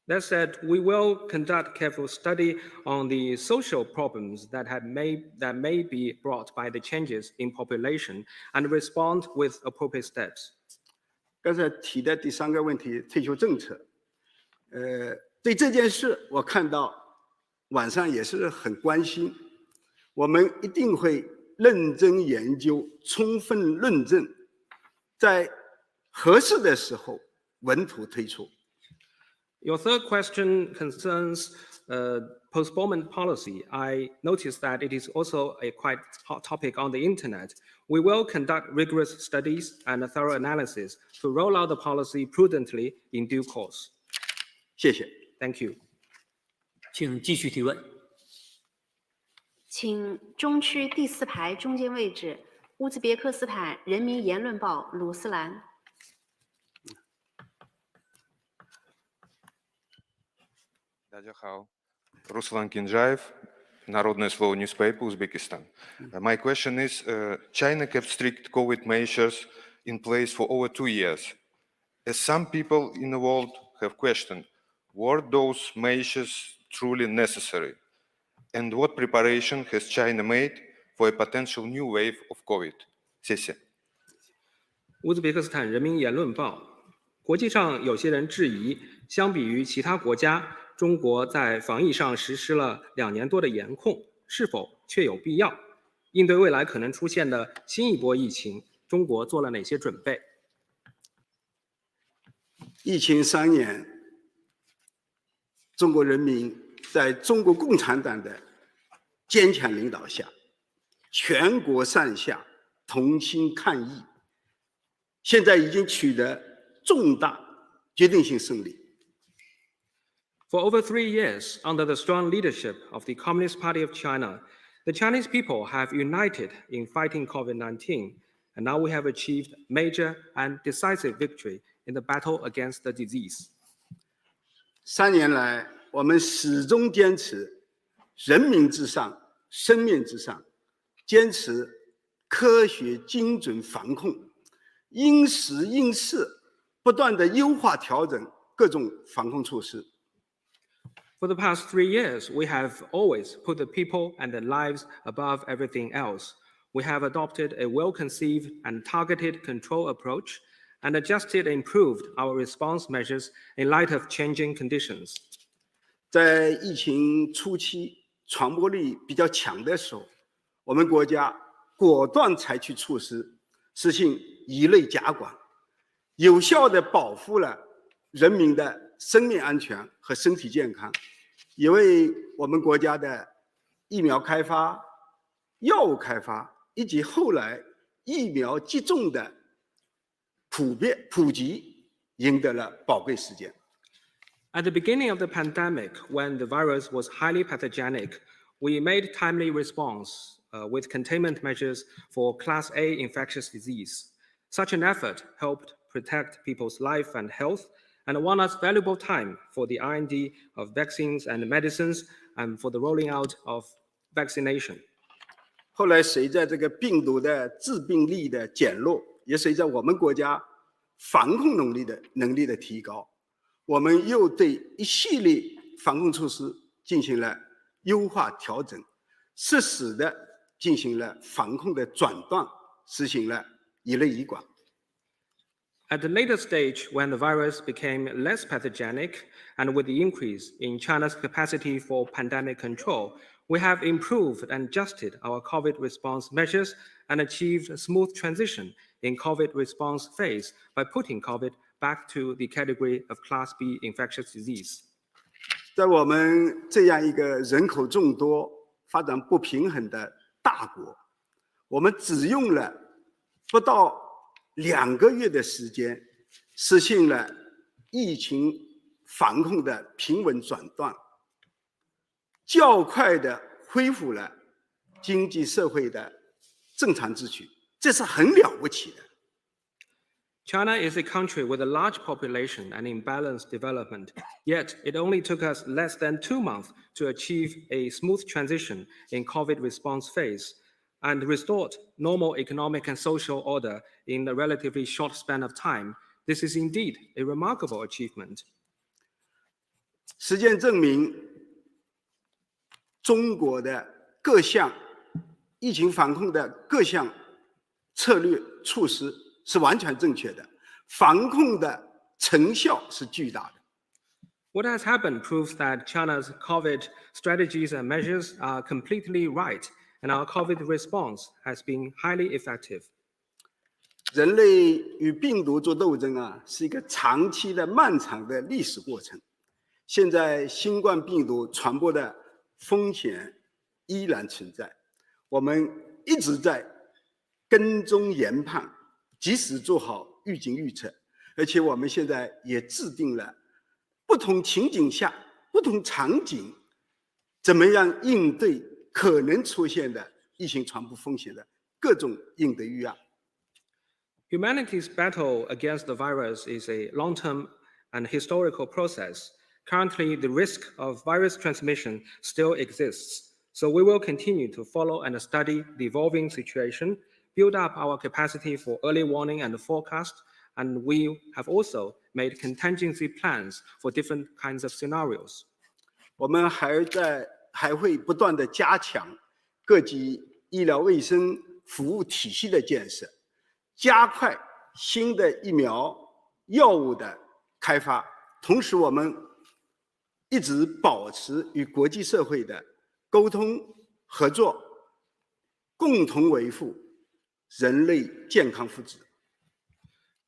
That said, we will conduct careful study on the social problems that may be brought by the changes in population and respond with appropriate steps. 刚才提的第3个问题，退休政策，对这件事我看到晚上也是很关心，我们一定会认真研究，充分论证，在合适的时候稳妥推出。Your third question concerns postponement policy. I noticed that it is also a quite hot topic on the internet. We will conduct rigorous studies and a thorough analysis to roll out the policy prudently in due course. 谢谢。Thank you. 请继续提问。请中区第4排中间位置，乌兹别克斯坦人民言论报鲁斯兰。大家好，Ruslan Kinjaev, Народное слово newspaper, Uzbekistan. My question is, China kept strict COVID measures in place for over 2 years. As some people in the world have questioned, were those measures truly necessary? And what preparation has China made for a potential new wave of COVID? 谢谢。乌兹别克斯坦人民言论报，国际上有些人质疑，相比于其他国家，中国在防疫上实施了2年多的严控，是否确有必要？应对未来可能出现的新一波疫情，中国做了哪些准备？疫情3年，中国人民在中国共产党的坚强领导下，全国上下同心抗疫，现在已经取得重大决定性胜利。For over 3 years, under the strong leadership of the Communist Party of China, the Chinese people have united in fighting COVID-19, and now we have achieved major and decisive victory in the battle against the disease. 3年来，我们始终坚持人民至上、生命至上，坚持科学精准防控，因时因势不断地优化调整各种防控措施。For the past 3 years, we have always put the people and their lives above everything else. We have adopted a well-conceived and targeted control approach and adjusted and improved our response measures in light of changing conditions. 在疫情初期传播力比较强的时候，我们国家果断采取措施，实行一类夹管，有效地保护了人民的生命安全和身体健康，也为我们国家的疫苗开发、药物开发以及后来疫苗接种的普及赢得了宝贵时间。At the beginning of the pandemic, when the virus was highly pathogenic, we made timely response with containment measures for Class A infectious disease. Such an effort helped protect people's life and health and won us valuable time for the R&D of vaccines and medicines and for the rolling out of vaccination. 后来随着这个病毒的致病力的减弱，也随着我们国家防控能力的提高，我们又对一系列防控措施进行了优化调整，适时的进行了防控的转段，实行了一类一管。At the later stage, when the virus became less pathogenic and with the increase in China's capacity for pandemic control, we have improved and adjusted our COVID response measures and achieved a smooth transition in COVID response phase by putting COVID back to the category of Class B infectious disease. 在我们这样一个人口众多、发展不平衡的大国，我们只用了不到2个月的时间，实现了疫情防控的平稳转段，较快地恢复了经济社会的正常秩序，这是很了不起的。China is a country with a large population and imbalanced development, yet it only took us less than 2 months to achieve a smooth transition in COVID response phase. and restored normal economic and social order in a relatively short span of time, this is indeed a remarkable achievement. 实践证明，中国的各项疫情防控的各项策略措施是完全正确的，防控的成效是巨大的。 What has happened proves that China's COVID strategies and measures are completely right, and our COVID response has been highly effective. 人类与病毒做斗争啊，是一个长期的、漫长的历史过程。现在新冠病毒传播的风险依然存在，我们一直在跟踪研判，及时做好预警预测，而且我们现在也制定了不同情景下、不同场景怎么样应对可能出现的疫情传播风险的各种应对预案。 Humanity's battle against the virus is a long-term and historical process. Currently, the risk of virus transmission still exists, so we will continue to follow and study the evolving situation, build up our capacity for early warning and forecast, and we have also made contingency plans for different kinds of scenarios. 我们还会不断地加强各级医疗卫生服务体系的建设，加快新的疫苗药物的开发，同时我们一直保持与国际社会的沟通合作，共同维护人类健康福祉。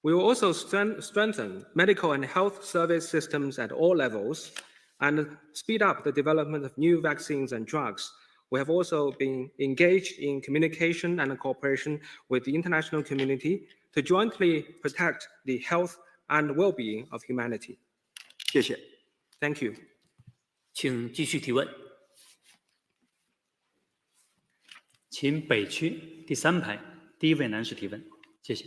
We will also strengthen medical and health service systems at all levels and speed up the development of new vaccines and drugs. We have also been engaged in communication and cooperation with the international community to jointly protect the health and well-being of humanity. 谢谢。 Thank you. 请继续提问。请北区第3排第1位男士提问，谢谢。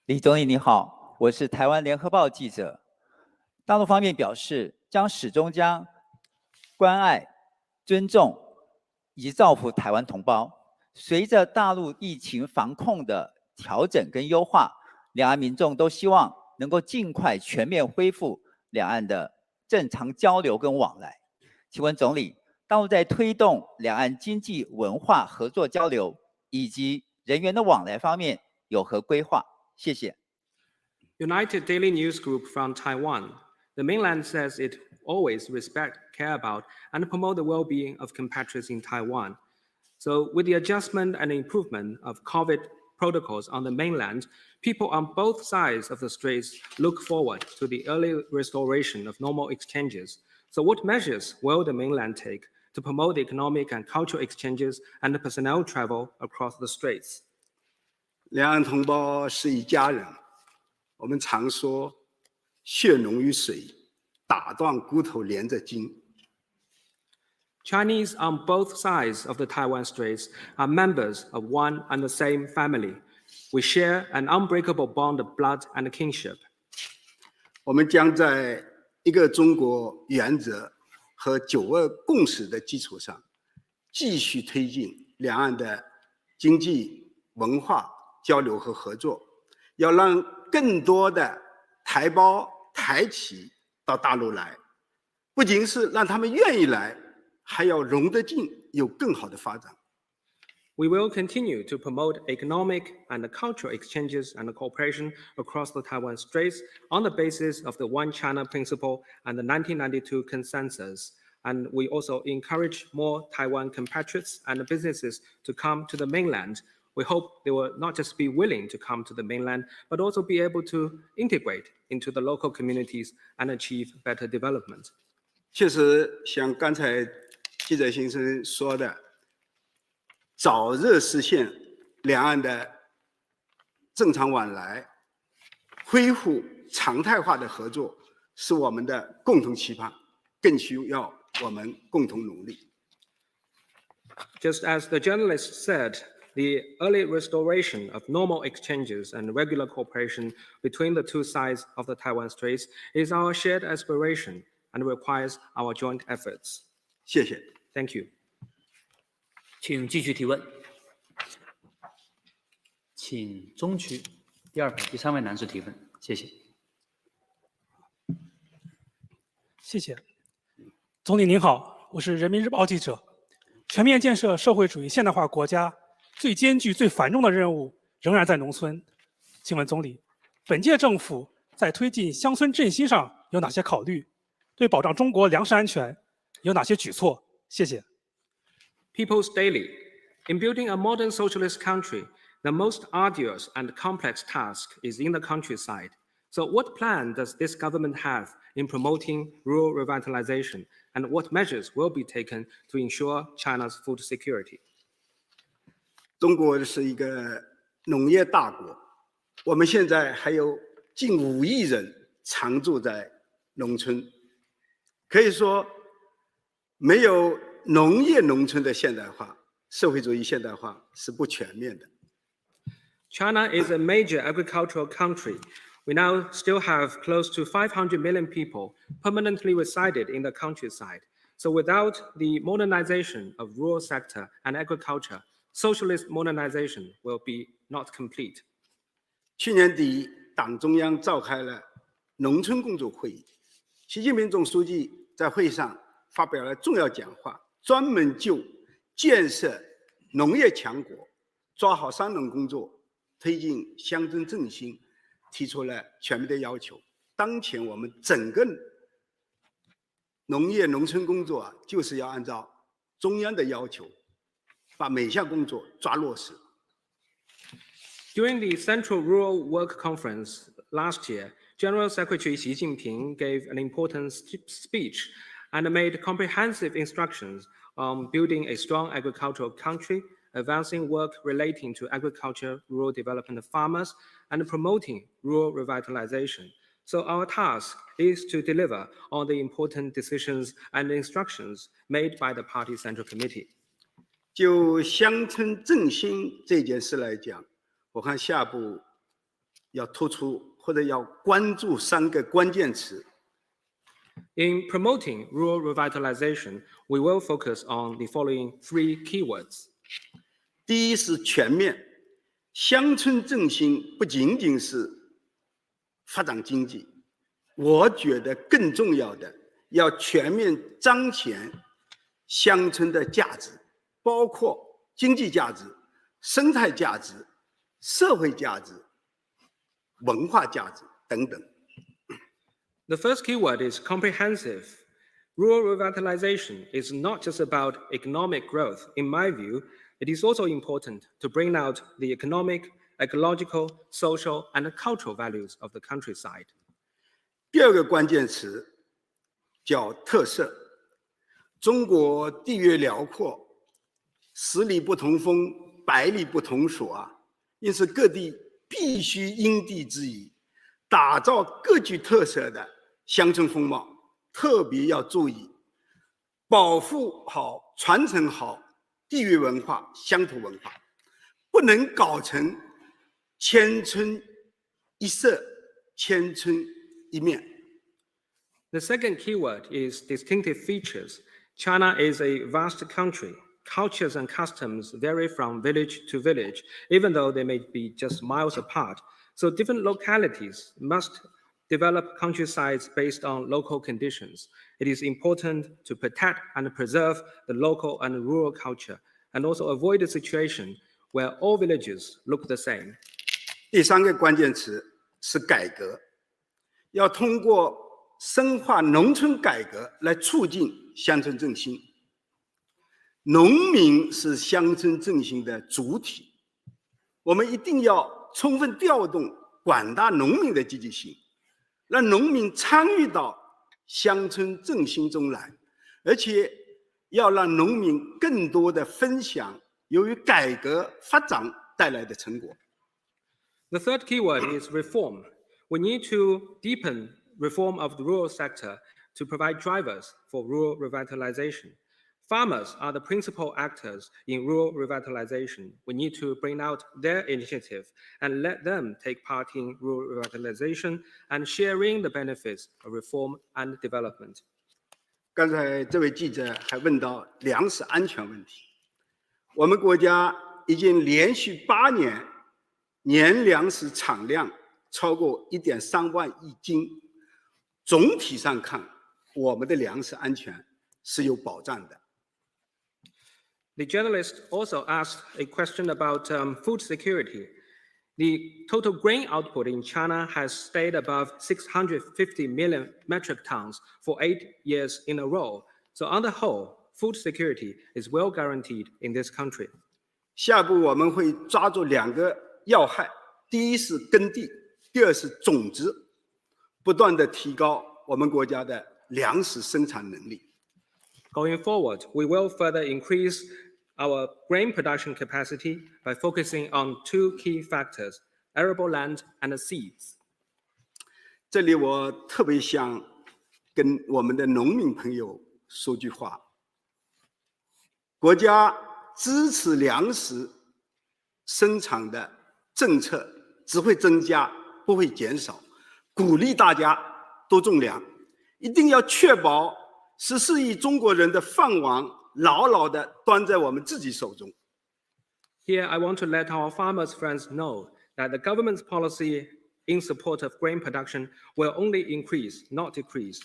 李总理你好，我是台湾联合报记者。大陆方面表示，始终将关爱、尊重以及造福台湾同胞。随着大陆疫情防控的调整跟优化，两岸民众都希望能够尽快全面恢复两岸的正常交流跟往来。请问总理，大陆在推动两岸经济文化合作交流以及人员的往来方面有何规划？谢谢。 United Daily News Group from Taiwan. The mainland says it always respect, care about, and promote the well-being of compatriots in Taiwan. So with the adjustment and improvement of COVID protocols on the mainland, people on both sides of the straits look forward to the early restoration of normal exchanges. So what measures will the mainland take to promote the economic and cultural exchanges and the personnel travel across the straits? 两岸同胞是一家人，我们常说血浓于水，打断骨头连着筋。 Chinese on both sides of the Taiwan Straits are members of one and the same family. We share an unbreakable bond of blood and kinship. 我们将在一个中国原则和9·2共识的基础上，继续推进两岸的经济文化交流和合作，要让更多的台胞、台企到大陆来，不仅是让他们愿意来，还要融得进，有更好的发展。 We will continue to promote economic and cultural exchanges and cooperation across the Taiwan Straits on the basis of the One China principle and the 1992 consensus. And we also encourage more Taiwan compatriots and businesses to come to the mainland. We hope they will not just be willing to come to the mainland, but also be able to integrate into the local communities and achieve better development. 确实，像刚才记者先生说的，早日实现两岸的正常往来，恢复常态化的合作，是我们的共同期盼，更需要我们共同努力。 Just as the journalist said, the early restoration of normal exchanges and regular cooperation between the two sides of the Taiwan Straits is our shared aspiration, and requires our joint efforts. 谢谢。 Thank you. 请继续提问。请中区第2排第3位男士提问，谢谢。谢谢。总理您好，我是人民日报记者。全面建设社会主义现代化国家最艰巨、最繁重的任务仍然在农村。请问总理，本届政府在推进乡村振兴上有哪些考虑？对保障中国粮食安全有哪些举措？谢谢。 People's Daily. In building a modern socialist country, the most arduous and complex task is in the countryside. So what plan does this government have in promoting rural revitalization, and what measures will be taken to ensure China's food security? 中国是一个农业大国，我们现在还有近5亿人常住在农村，可以说没有农业农村的现代化，社会主义现代化是不全面的。 China is a major agricultural country. We now still have close to 500 million people permanently resided in the countryside. So without the modernization of rural sector and agriculture, socialist modernization will be not complete. 去年底，党中央召开了农村工作会议，习近平总书记在会上发表了重要讲话，专门就建设农业强国、抓好三农工作、推进乡村振兴提出了全面的要求。当前我们整个农业农村工作就是要按照中央的要求，把每项工作抓落实。 During the Central Rural Work Conference last year, General Secretary Xi Jinping gave an important speech and made comprehensive instructions on building a strong agricultural country, advancing work relating to agriculture, rural development of farmers, and promoting rural revitalization. So our task is to deliver on the important decisions and instructions made by the Party Central Committee. 就乡村振兴这件事来讲，我看下步要突出或者要关注3个关键词。 In promoting rural revitalization, we will focus on the following 3 keywords. 第一是全面，乡村振兴不仅仅是发展经济，我觉得更重要的要全面彰显乡村的价值，包括经济价值、生态价值、社会价值、文化价值等等。 The first keyword is comprehensive. Rural revitalization is not just about economic growth. In my view, it is also important to bring out the economic, ecological, social, and cultural values of the countryside. 第2个关键词叫特色。中国地域辽阔，10里不同风，百里不同所因此各地必须因地制宜，打造各具特色的乡村风貌，特别要注意保护好、传承好地域文化、乡土文化，不能搞成千村一色、千村一面。 The second keyword is distinctive features. China is a vast country. Cultures and customs vary from village to village, even though they may be just miles apart. So different localities must develop countrysides based on local conditions. It is important to protect and preserve the local and rural culture, and also avoid a situation where all villages look the same. 第3个关键词是改革，要通过深化农村改革来促进乡村振兴。农民是乡村振兴的主体，我们一定要充分调动广大农民的积极性，让农民参与到乡村振兴中来，而且要让农民更多的分享由于改革发展带来的成果。 The third keyword is reform. We need to deepen reform of the rural sector to provide drivers for rural revitalization. Farmers are the principal actors in rural revitalization. We need to bring out their initiative and let them take part in rural revitalization and sharing the benefits of reform and development. 刚才这位记者还问到粮食安全问题，我们国家已经连续8年年粮食产量超过1.3万亿斤，总体上看，我们的粮食安全是有保障的。The journalist also asked a question about food security. The total grain output in China has stayed above 650 million metric tons for 8 years in a row. So on the whole, food security is well guaranteed in this country. 下步我们会抓住2个要害，第一是耕地，第二是种植，不断地提高我们国家的粮食生产能力。Going forward, we will further increase our grain production capacity by focusing on 2 key factors, arable land and seeds. 这里我特别想跟我们的农民朋友说句话，国家支持粮食生产的政策只会增加，不会减少，鼓励大家多种粮，一定要确保14亿中国人的饭碗牢牢地端在我们自己手中。Here, I want to let our farmers' friends know that the government's policy in support of grain production will only increase, not decrease.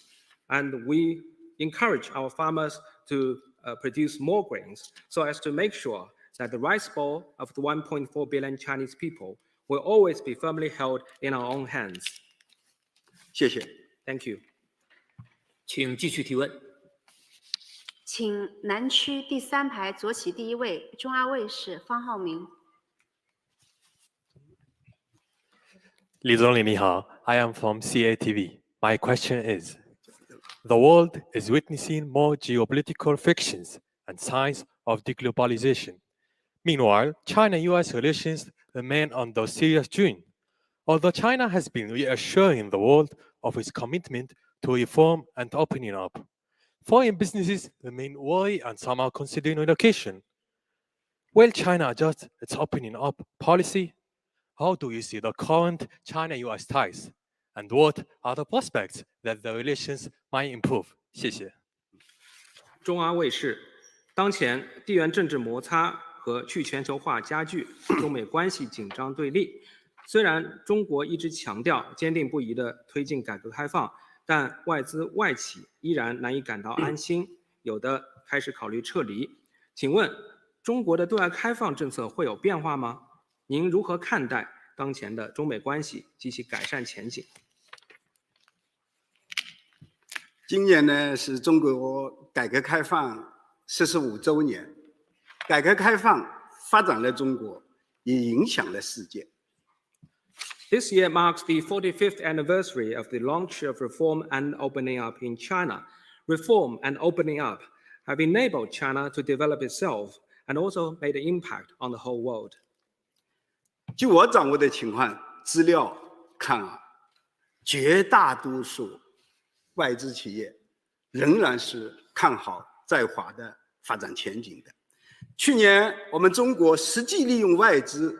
And we encourage our farmers to produce more grains so as to make sure that the rice bowl of the 1.4 billion Chinese people will always be firmly held in our own hands. 谢谢。Thank you. 请继续提问。请南区第3排左起第1位，中亚卫视方浩明。李总理你好 I am from CATV. My question is, the world is witnessing more geopolitical frictions and signs of deglobalization. Meanwhile, China-US relations remain under serious strain. Although China has been reassuring the world of its commitment to reform and opening up, foreign businesses remain worried and some are considering relocation. Will China adjust its opening up policy? How do you see the current China-US ties? And what are the prospects that the relations might improve? 谢谢。中阿卫视，当前地缘政治摩擦和去全球化加剧，中美关系紧张对立。虽然中国一直强调坚定不移地推进改革开放，但外资外企依然难以感到安心，有的开始考虑撤离。请问，中国的对外开放政策会有变化吗？您如何看待当前的中美关系及其改善前景？今年呢是中国改革开放45周年，改革开放发展了中国，也影响了世界。This year marks the 45th anniversary of the launch of reform and opening up in China. Reform and opening up have enabled China to develop itself and also made an impact on the whole world. 据我掌握的情况资料看啊，绝大多数外资企业仍然是看好在华的发展前景的。去年我们中国实际利用外资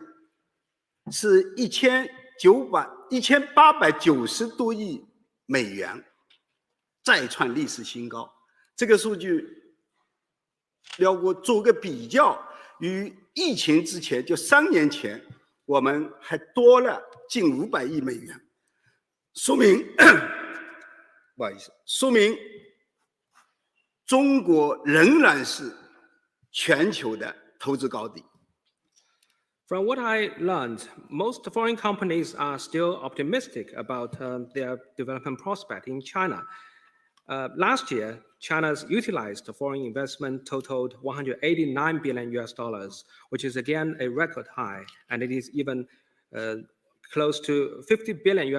是1890多亿美元，再创历史新高。这个数据做个比较，与疫情之前就3年前，我们还多了近500亿美元，说明不好意思，说明中国仍然是全球的投资高地。From what I learned, most foreign companies are still optimistic about their development prospect in China. Last year, China's utilized foreign investment totaled $189 billion, which is again a record high, and it is even close to $50 billion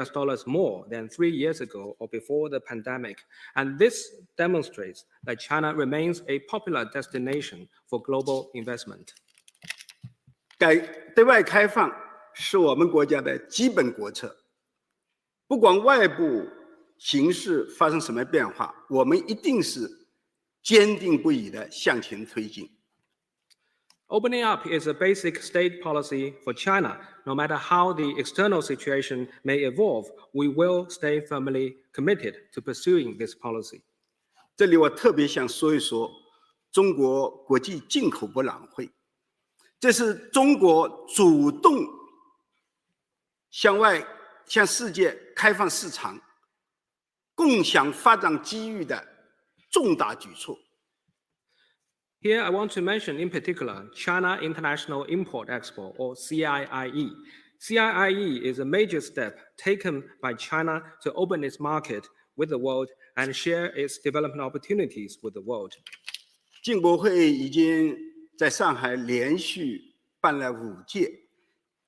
more than 3 years ago or before the pandemic. And this demonstrates that China remains a popular destination for global investment. 对外开放是我们国家的基本国策，不管外部形势发生什么变化，我们一定是坚定不移地向前推进。Opening up is a basic state policy for China. No matter how the external situation may evolve, we will stay firmly committed to pursuing this policy. 这里我特别想说一说中国国际进口博览会，这是中国主动向世界开放市场、共享发展机遇的重大举措。Here, I want to mention in particular China International Import Expo, or CIIE. CIIE is a major step taken by China to open its market with the world and share its development opportunities with the world. 进博会已经在上海连续办了5届，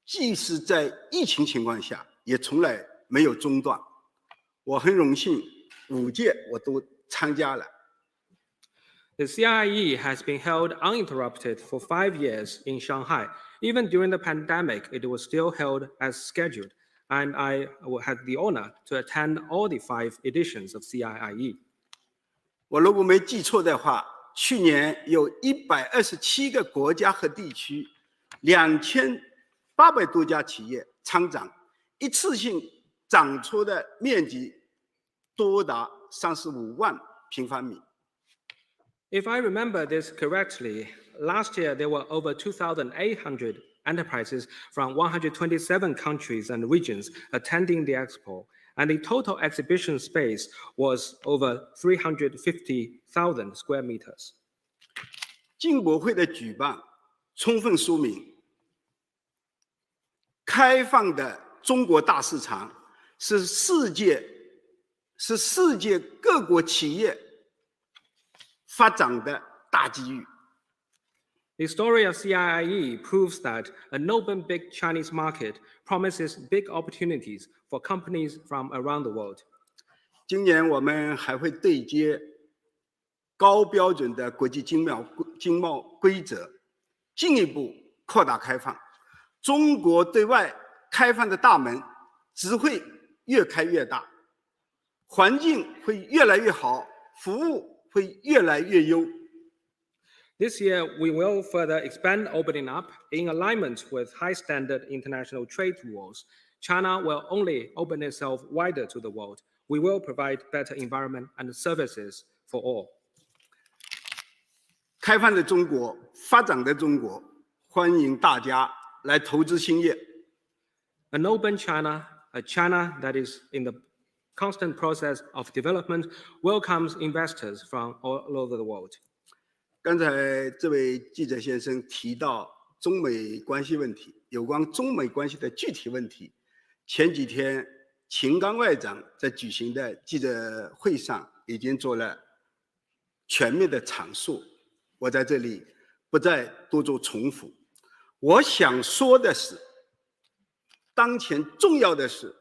即使在疫情情况下，也从来没有中断。我很荣幸，5届我都参加了。The CIIE has been held uninterrupted for 5 years in Shanghai. Even during the pandemic, it was still held as scheduled, and I had the honor to attend all the 5 editions of CIIE. 我如果没记错的话，去年有127个国家和地区，2800多家企业参展，一次性展出的面积多达35万平方米。If I remember this correctly, last year there were over 2,800 enterprises from 127 countries and regions attending the expo, and the total exhibition space was over 350,000 square meters. 进博会的举办，充分说明开放的中国大市场是世界各国企业发展的大机遇。The story of CIIE proves that an open big Chinese market promises big opportunities for companies from around the world. 今年我们还会对接高标准的国际经贸规则，进一步扩大开放。中国对外开放的大门只会越开越大，环境会越来越好，服务会越来越优。This year, we will further expand opening up in alignment with high standard international trade rules. China will only open itself wider to the world. We will provide better environment and services for all. 开放的中国，发展的中国，欢迎大家来投资兴业。An open China, a China that is in the constant process of development, welcomes investors from all over the world. 刚才这位记者先生提到中美关系问题，有关中美关系的具体问题，前几天秦刚外长在举行的记者会上已经做了全面的阐述，我在这里不再多做重复。我想说的是，当前重要的是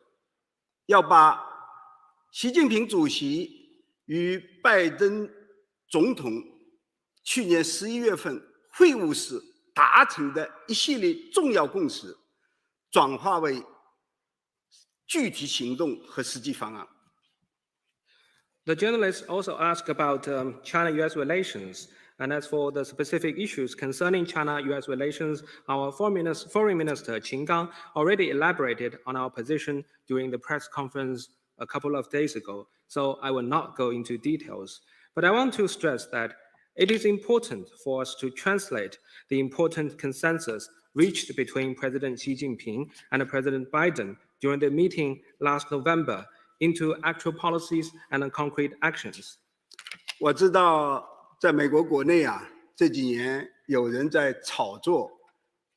要把习近平主席与拜登总统去年11月份会晤时达成的一系列重要共识，转化为具体行动和实际方案。The journalists also asked about China-US relations. And as for the specific issues concerning China-US relations, our Foreign Minister Qin Gang already elaborated on our position during the press conference a couple of days ago, so I will not go into details. But I want to stress that it is important for us to translate the important consensus reached between President Xi Jinping and President Biden during the meeting last November into actual policies and concrete actions. 我知道在美国国内这几年有人在炒作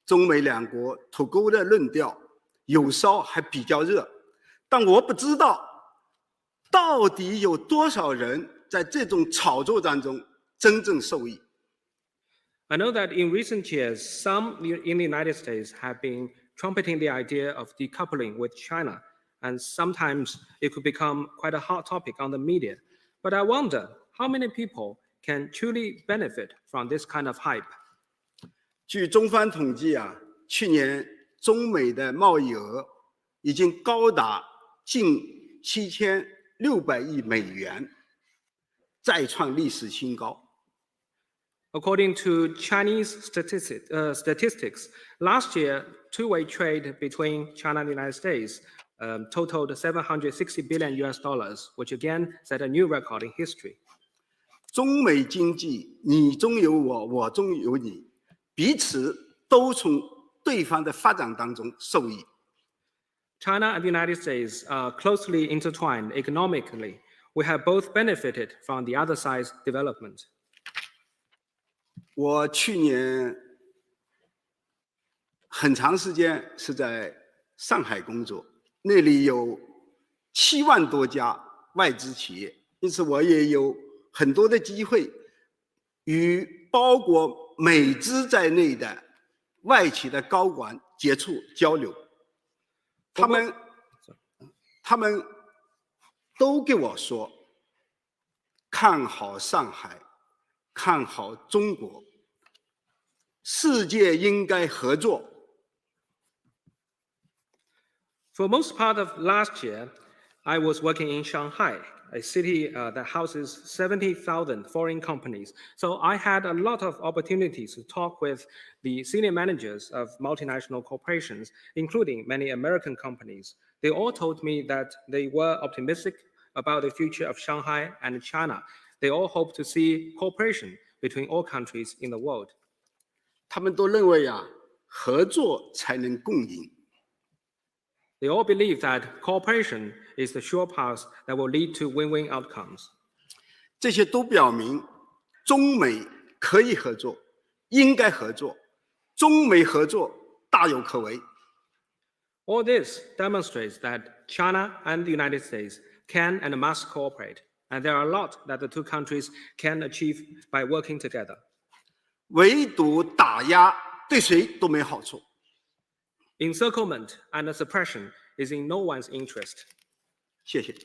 中美两国脱钩的论调，有烧还比较热，但我不知道到底有多少人在这种炒作当中真正受益。 I know that in recent years, some in the United States have been trumpeting the idea of decoupling with China, and sometimes it could become quite a hot topic on the media. But I wonder how many people can truly benefit from this kind of hype. 据中方统计去年中美的贸易额已经高达近7600亿美元，再创历史新高。 According to Chinese statistics, last year, two-way trade between China and the United States totaled $760 billion, which again set a new record in history. 中美经济你中有我，我中有你，彼此都从对方的发展当中受益。China and the United States are closely intertwined economically. We have both benefited from the other side's development. 我去年很长时间是在上海工作，那里有7万多家外资企业，因此我也有很多的机会与包括美资在内的外企的高管接触交流。他们都给我说，看好上海，看好中国，世界应该合作。For most part of last year, I was working in Shanghai, a city that houses 70,000 foreign companies. So I had a lot of opportunities to talk with the senior managers of multinational corporations, including many American companies. They all told me that they were optimistic about the future of Shanghai and China. They all hope to see cooperation between all countries in the world. 他们都认为合作才能共赢。They all believe that cooperation is the sure path that will lead to win-win outcomes. 这些都表明中美可以合作，应该合作，中美合作大有可为。All this demonstrates that China and the United States can and must cooperate, and there are a lot that the two countries can achieve by working together. 唯独打压对谁都没好处。Encirclement and suppression is in no one's interest. 谢谢。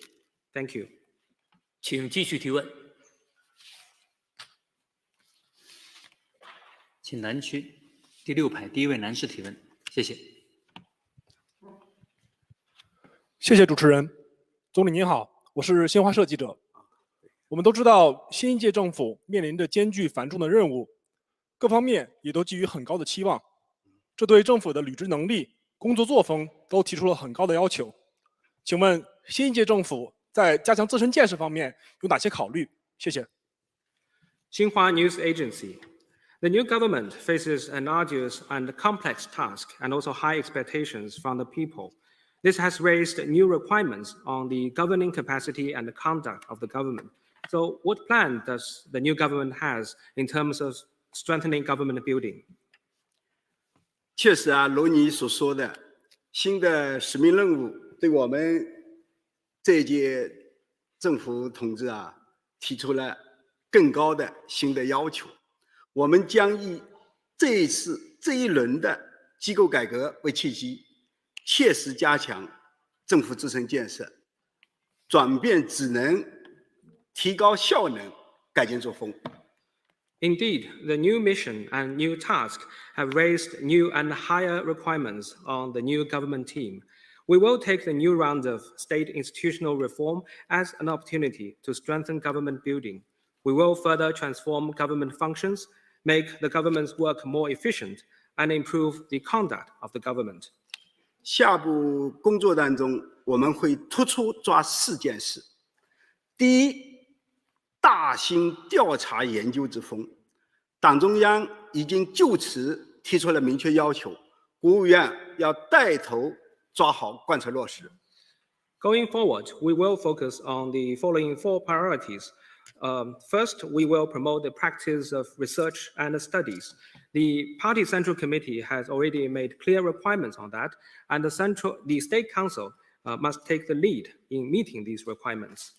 Thank you. 请继续提问。请南区第6排第1位男士提问，谢谢。谢谢主持人。总理您好，我是新华社记者。我们都知道，新一届政府面临着艰巨繁重的任务，各方面也都寄予很高的期望，这对政府的履职能力、工作作风都提出了很高的要求。请问新一届政府在加强自身建设方面有哪些考虑？谢谢。Xinhua News Agency. The new government faces an arduous and complex task and also high expectations from the people. This has raised new requirements on the governing capacity and the conduct of the government. So what plan does the new government has in terms of strengthening government building? 确实如你所说的，新的使命任务对我们这一届政府统治提出了更高的新的要求。我们将以这一轮的机构改革为契机，切实加强政府自身建设，转变职能，提高效能，改进作风。Indeed, the new mission and new task have raised new and higher requirements on the new government team. We will take the new round of state institutional reform as an opportunity to strengthen government building. We will further transform government functions, make the government's work more efficient, and improve the conduct of the government. 下步工作当中，我们会突出抓4件事。第一，大兴调查研究之风，党中央已经就此提出了明确要求，国务院要带头抓好贯彻落实。Going forward, we will focus on the following 4 priorities. First, we will promote the practice of research and studies. The Party Central Committee has already made clear requirements on that, and the State Council must take the lead in meeting these requirements.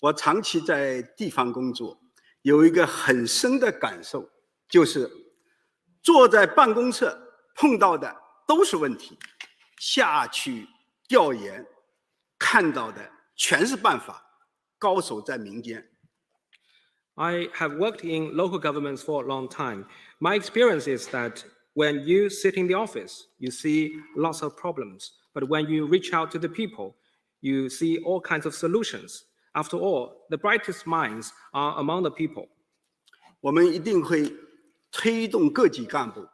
我长期在地方工作，有一个很深的感受，就是坐在办公室碰到的都是问题，下去调研看到的全是办法，高手在民间。I have worked in local governments for a long time. My experience is that when you sit in the office, you see lots of problems. But when you reach out to the people, you see all kinds of solutions. After all, the brightest minds are among the people. 我们一定会推动各级干部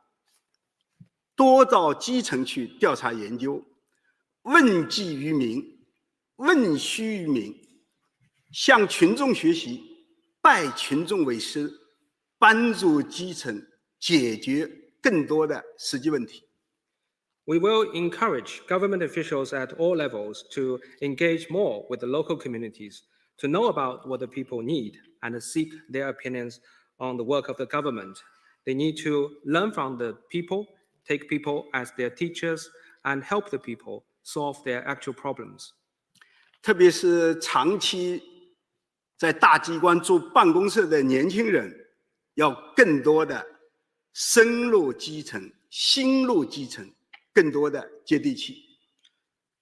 多到基层去调查研究，问计于民，问需于民，向群众学习，拜群众为师，帮助基层解决更多的实际问题。We will encourage government officials at all levels to engage more with the local communities, to know about what the people need and seek their opinions on the work of the government. They need to learn from the people, take people as their teachers, and help the people solve their actual problems. 特别是长期在大机关做办公室的年轻人，要更多的深入基层、心入基层，更多的接地气。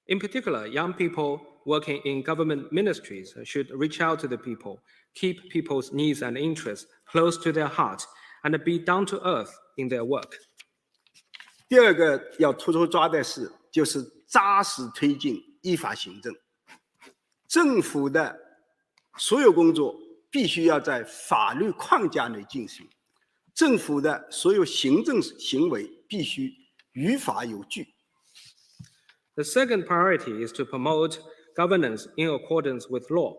In particular, young people working in government ministries should reach out to the people, keep people's needs and interests close to their heart, and be down to earth in their work. 第二个要突出抓的是，就是扎实推进依法行政。政府的所有工作必须要在法律框架内进行，政府的所有行政行为必须于法有据。The second priority is to promote governance in accordance with law.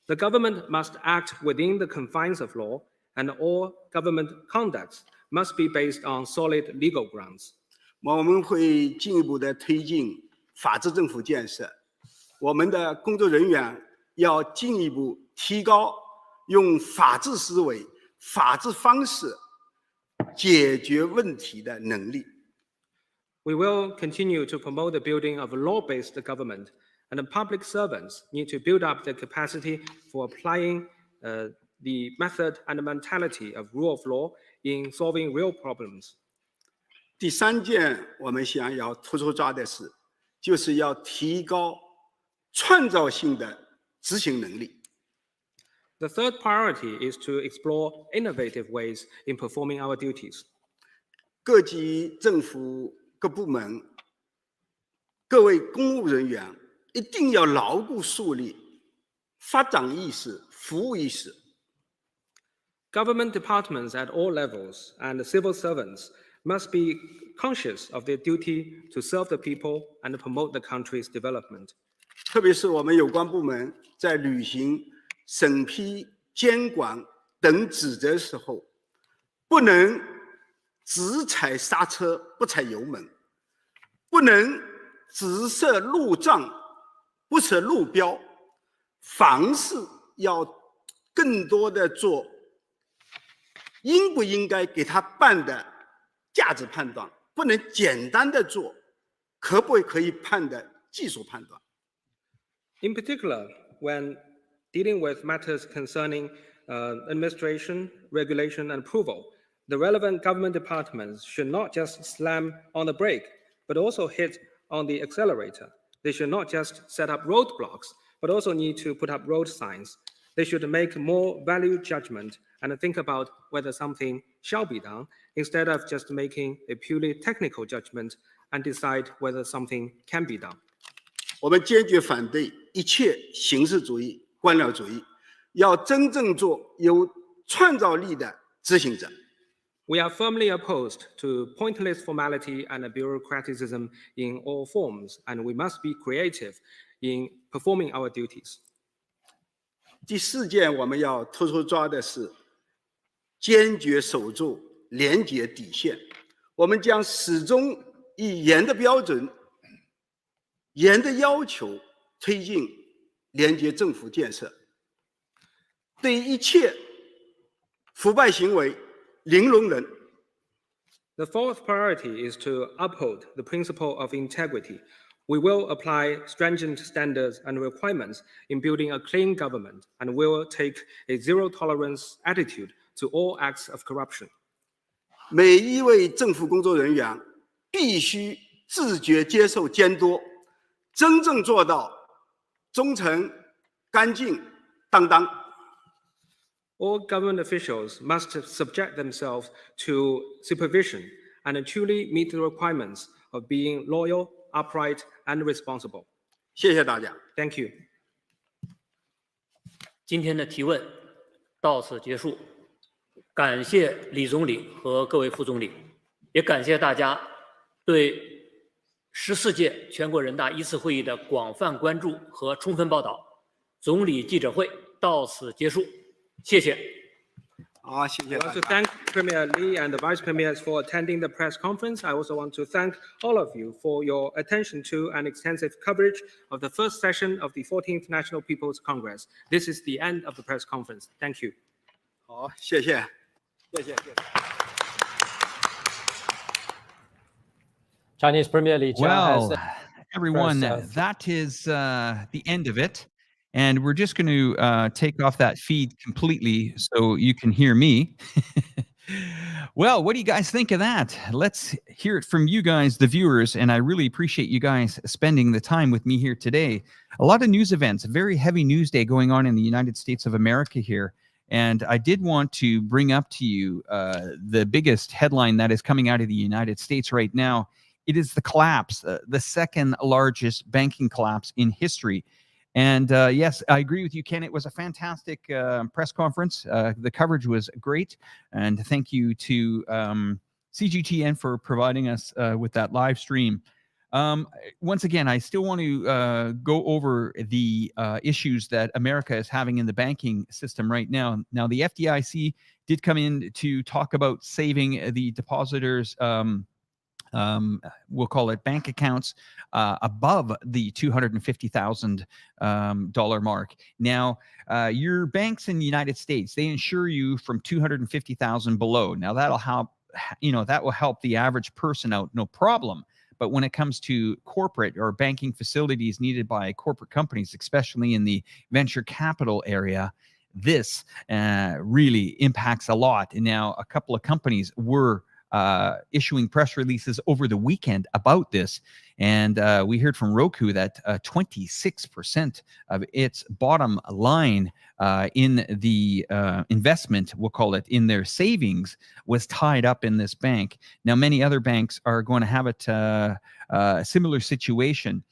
The government must act within the confines of law, and all government conducts must be based on solid legal grounds. 我们会进一步的推进法治政府建设，我们的工作人员要进一步提高用法治思维、法治方式解决问题的能力。We will continue to promote the building of a law-based government, and the public servants need to build up their capacity for applying the method and the mentality of rule of law in solving real problems. 第三件我们想要突出抓的是，就是要提高创造性的执行能力。The third priority is to explore innovative ways in performing our duties. 各级政府各部门、各位公务人员一定要牢固树立发展意识、服务意识。Government departments at all levels and civil servants must be conscious of their duty to serve the people and promote the country's development. 特别是我们有关部门在履行审批、监管等职责时候，不能只踩刹车不踩油门，不能只设路障不设路标，凡事要更多的做应不应该给他办的价值判断，不能简单的做可不可以判的技术判断。In particular, when dealing with matters concerning administration, regulation, and approval, the relevant government departments should not just slam on the brake, but also hit on the accelerator. They should not just set up roadblocks, but also need to put up road signs. They should make more value judgment and think about whether something shall be done, instead of just making a purely technical judgment and decide whether something can be done. 我们坚决反对一切形式主义、官僚主义，要真正做有创造力的执行者。We are firmly opposed to pointless formality and bureaucratism in all forms, and we must be creative in performing our duties. 第四件我们要突出抓的是，坚决守住廉洁底线。我们将始终以严的标准、严的要求推进廉洁政府建设，对一切腐败行为零容忍。The fourth priority is to uphold the principle of integrity. We will apply stringent standards and requirements in building a clean government, and will take a zero-tolerance attitude to all acts of corruption. 每一位政府工作人员必须自觉接受监督，真正做到忠诚、干净、担当。All government officials must subject themselves to supervision and truly meet the requirements of being loyal, upright, and responsible. 谢谢大家。Thank you. 今天的提问到此结束，感谢李总理和各位副总理，也感谢大家对14届全国人大一次会议的广泛关注和充分报道。总理记者会到此结束。谢谢。好，谢 I 谢大 also 家。 thank Premier Li and the Vice Premiers for attending the press conference. I also want to thank all of you for your attention to and extensive coverage of the first session of the 14th National People's Congress. This is the end of the press conference. Thank you. 好，谢谢，谢谢。 Chinese Premier Li Qiang Well, has everyone, that is the end of it. And we're just going to take off that feed completely so you can hear me. Well, what do you guys think of that? Let's hear it from you guys, the viewers. And I really appreciate you guys spending the time with me here today. A lot of news events, a very heavy news day going on in the United States of America here. And I did want to bring up to you the biggest headline that is coming out of the United States right now. It is the collapse, the second largest banking collapse in history. And yes, I agree with you, Ken. It was a fantastic press conference. The coverage was great. And thank you to CGTN for providing us with that live stream. Once again, I still want to go over the issues that America is having in the banking system right now. Now, the FDIC did come in to talk about saving the depositors' we'll call it bank accounts above the $250,000 mark. Now, your banks in the United States, they insure you from $250,000 below. Now, that'll help, that will help the average person out, no problem. But when it comes to corporate or banking facilities needed by corporate companies, especially in the venture capital area, this really impacts a lot. And now, a couple of companies were issuing press releases over the weekend about this. And we heard from Roku that 26% of its bottom line in the investment, we'll call it, in their savings was tied up in this bank. Now, many other banks are going to have a similar situation.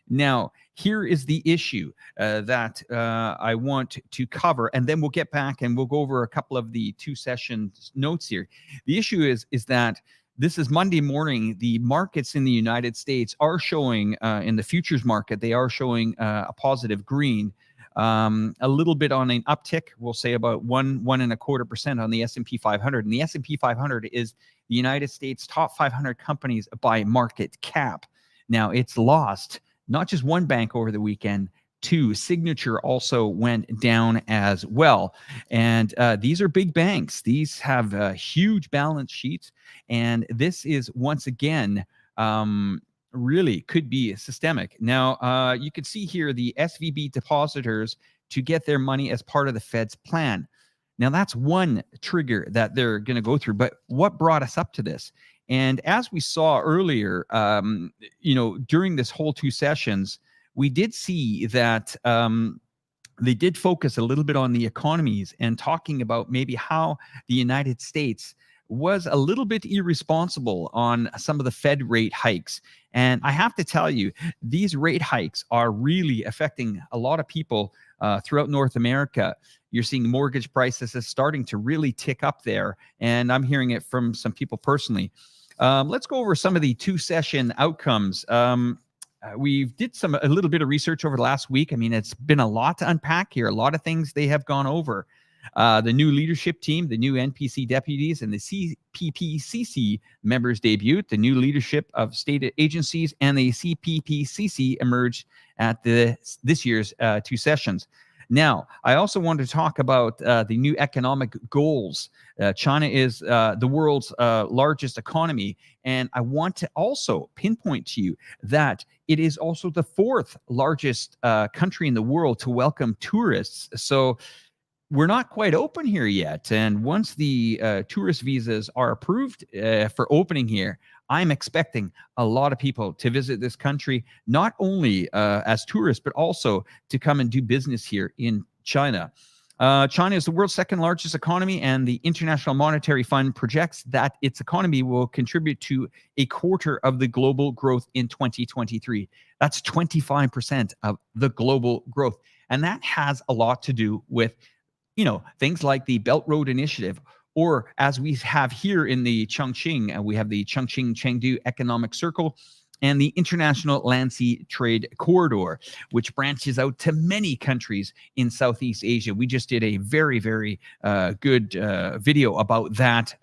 Now, here is the issue that I want to cover, and then we'll get back and we'll go over a couple of the two sessions notes here. The issue is that this is Monday morning. The markets in the United States are showing, in the futures market, they are showing a positive green. A little bit on an uptick, we'll say about 1.25% on the S&P 500. And the S&P 500 is the United States top 500 companies by market cap. Now, it's lost not just one bank over the weekend, two. Signature also went down as well. And these are big banks. These have huge balance sheets. And this is, once again, really could be systemic. Now, you can see here the SVB depositors to get their money as part of the Fed's plan. Now, that's one trigger that they're going to go through. But what brought us up to this? And as we saw earlier, during this whole two sessions, we did see that they did focus a little bit on the economies and talking about maybe how the United States was a little bit irresponsible on some of the Fed rate hikes. And I have to tell you, these rate hikes are really affecting a lot of people throughout North America. You're seeing mortgage prices starting to really tick up there. And I'm hearing it from some people personally. Let's go over some of the two-session outcomes. We did a little bit of research over the last week. I mean, it's been a lot to unpack here. A lot of things they have gone over. The new leadership team, the new NPC deputies, and the CPPCC members debuted. The new leadership of state agencies and the CPPCC emerged at this year's two sessions. Now, I also want to talk about the new economic goals. China is the world's largest economy, and I want to also pinpoint to you that it is also the fourth largest country in the world to welcome tourists. So we're not quite open here yet. And once the tourist visas are approved for opening here, I'm expecting a lot of people to visit this country, not only as tourists, but also to come and do business here in China. China is the world's second largest economy, and the International Monetary Fund projects that its economy will contribute to a quarter of the global growth in 2023. That's 25% of the global growth. And that has a lot to do with, things like the Belt Road Initiative, or as we have here in the Chongqing, we have the Chongqing-Chengdu Economic Circle. and the International Land Sea Trade Corridor, which branches out to many countries in Southeast Asia. We just did a very, very good video about that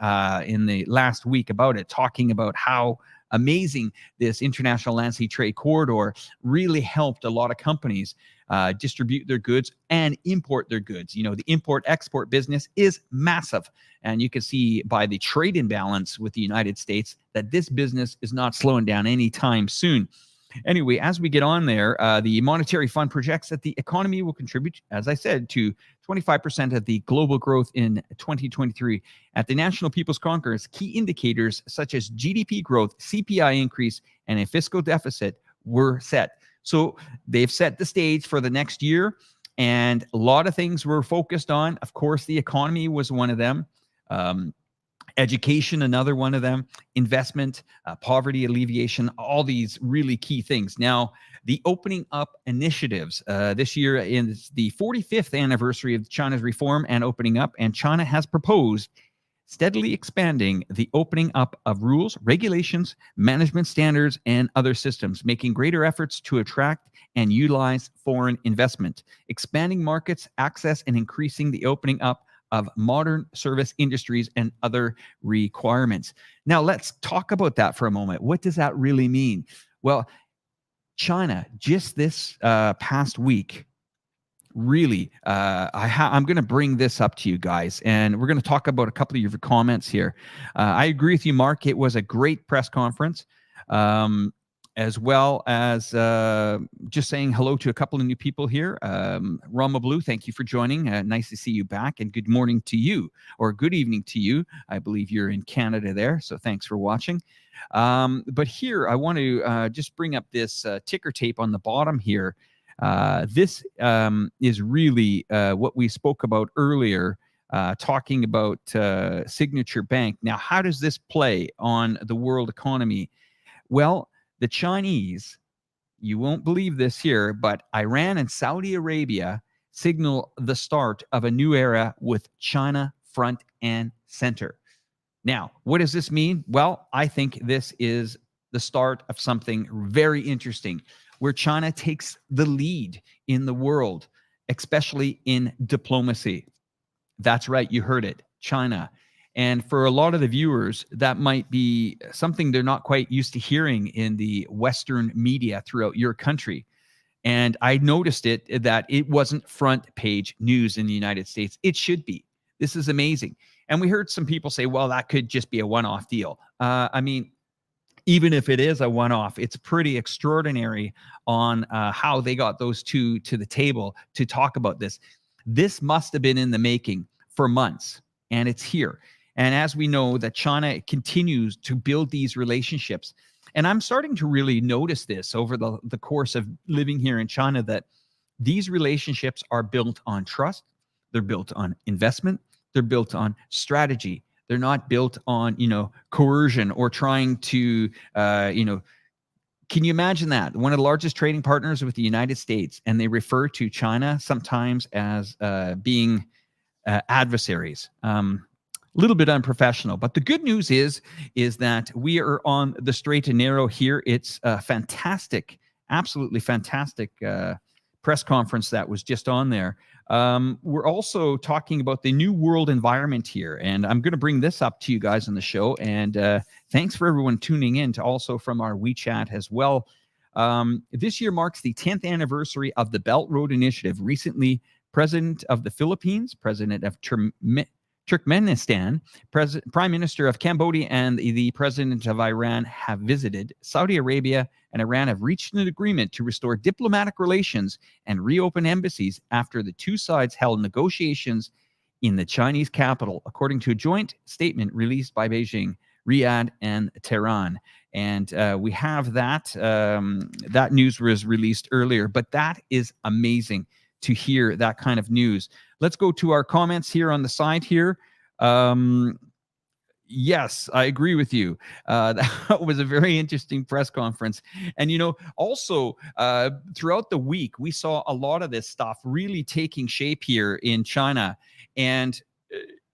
in the last week about it, talking about how amazing this International Land Sea Trade Corridor really helped a lot of companies distribute their goods and import their goods. You know, the import-export business is massive. And you can see by the trade imbalance with the United States that this business is not slowing down anytime soon. Anyway, as we get on there, the Monetary Fund projects that the economy will contribute, as I said, to 25% of the global growth in 2023. At the National People's Congress, key indicators such as GDP growth, CPI increase, and a fiscal deficit were set. So they've set the stage for the next year, and a lot of things were focused on. Of course, the economy was one of them. Education, another one of them, investment, poverty alleviation, all these really key things. Now, the opening up initiatives this year is the 45th anniversary of China's reform and opening up, and China has proposed steadily expanding the opening up of rules, regulations, management standards, and other systems, making greater efforts to attract and utilize foreign investment, expanding markets access, and increasing the opening up of modern service industries and other requirements. Now, let's talk about that for a moment. What does that really mean? Well, China, just this past week, really, I'm going to bring this up to you guys, and we're going to talk about a couple of your comments here. I agree with you, Mark. It was a great press conference, as well as just saying hello to a couple of new people here. Rama Blue, thank you for joining. Nice to see you back, and good morning to you, or good evening to you. I believe you're in Canada there, so thanks for watching. But here, I want to just bring up this ticker tape on the bottom here. This is really what we spoke about earlier, talking about Signature Bank. Now, how does this play on the world economy? Well, the Chinese, you won't believe this here, but Iran and Saudi Arabia signal the start of a new era with China front and center. Now, what does this mean? Well, I think this is the start of something very interesting, where China takes the lead in the world, especially in diplomacy. That's right, you heard it, China. And for a lot of the viewers, that might be something they're not quite used to hearing in the Western media throughout your country. And I noticed that it wasn't front page news in the United States. It should be. This is amazing. And we heard some people say, well, that could just be a one-off deal. I mean, even if it is a one-off, it's pretty extraordinary on how they got those two to the table to talk about this. This must have been in the making for months, and it's here. And as we know, that China continues to build these relationships. And I'm starting to really notice this over the course of living here in China, that these relationships are built on trust. They're built on investment. They're built on strategy. They're not built on, coercion or trying to, can you imagine that? One of the largest trading partners with the United States, and they refer to China sometimes as being adversaries. A little bit unprofessional, but the good news is that we are on the straight and narrow here. It's a fantastic, absolutely fantastic press conference that was just on there. We're also talking about the new world environment here, and I'm going to bring this up to you guys on the show. And thanks for everyone tuning in, to also from our WeChat as well. This year marks the 10th anniversary of the Belt Road Initiative. Recently, President of the Philippines, President of Turkmenistan, Prime Minister of Cambodia, and the President of Iran have visited. Saudi Arabia and Iran have reached an agreement to restore diplomatic relations and reopen embassies after the two sides held negotiations in the Chinese capital, according to a joint statement released by Beijing, Riyadh, and Tehran. And we have that. That news was released earlier, but that is amazing to hear that kind of news. Let's go to our comments here on the side here. Yes, I agree with you. That was a very interesting press conference. And, also throughout the week, we saw a lot of this stuff really taking shape here in China. And,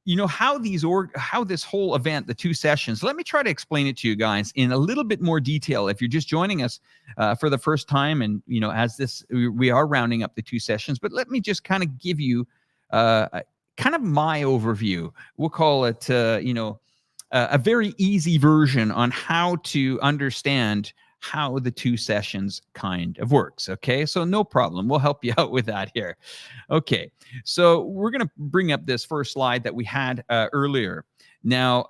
you know, how this whole event, the two sessions, let me try to explain it to you guys in a little bit more detail. If you're just joining us for the first time, and, you know, as we are rounding up the two sessions, but let me just kind of give you kind of my overview. We'll call it, you know, a very easy version on how to understand how the two sessions kind of works. Okay, so no problem. We'll help you out with that here. Okay, so we're going to bring up this first slide that we had earlier. Now,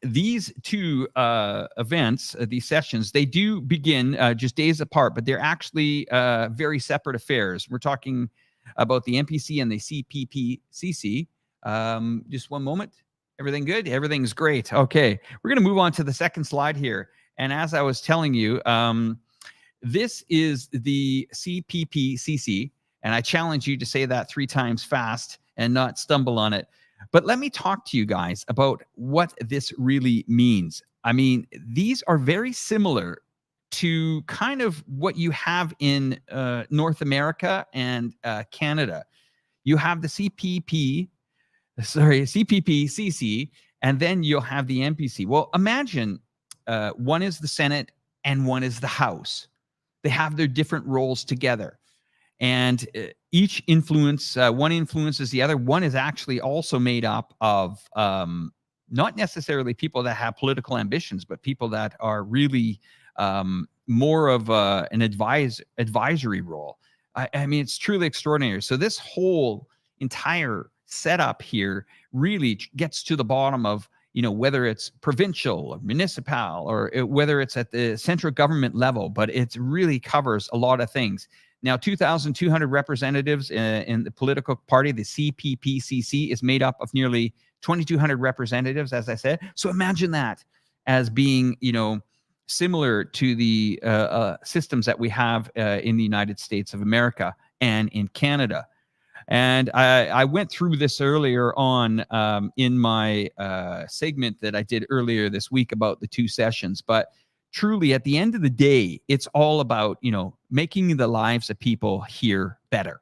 these two events, these sessions, they do begin just days apart, but they're actually very separate affairs. We're talking about the MPC and the CPPCC. Just one moment. Everything good? Everything's great. Okay, we're going to move on to the second slide here. And as I was telling you, this is the CPPCC, and I challenge you to say that 3 times fast and not stumble on it. But let me talk to you guys about what this really means. I mean, these are very similar to kind of what you have in North America and Canada. You have the CPPCC, and then you'll have the MPC. Well, imagine one is the Senate and one is the House. They have their different roles together, and each influence, one influences the other. One is actually also made up of not necessarily people that have political ambitions, but people that are really more of an advisory role. I mean, it's truly extraordinary. So this whole entire setup here really gets to the bottom of, you know, whether it's provincial or municipal, or whether it's at the central government level, but it really covers a lot of things. Now, 2,200 representatives in the political party, the CPPCC, is made up of nearly 2,200 representatives, as I said. So imagine that as being, you know, similar to the systems that we have in the United States of America and in Canada. And I went through this earlier on in my segment that I did earlier this week about the two sessions. But truly, at the end of the day, it's all about, you know, making the lives of people here better.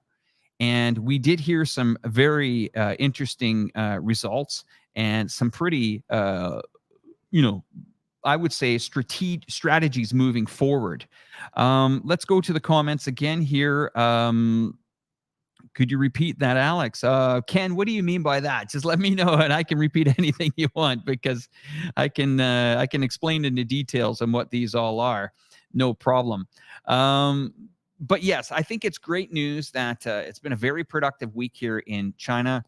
And we did hear some very interesting results and some pretty, you know, I would say strategies moving forward. Let's go to the comments again here. Could you repeat that, Alex? Ken, what do you mean by that? Just let me know, and I can repeat anything you want, because I can explain into details on what these all are. No problem. But yes, I think it's great news that it's been a very productive week here in China.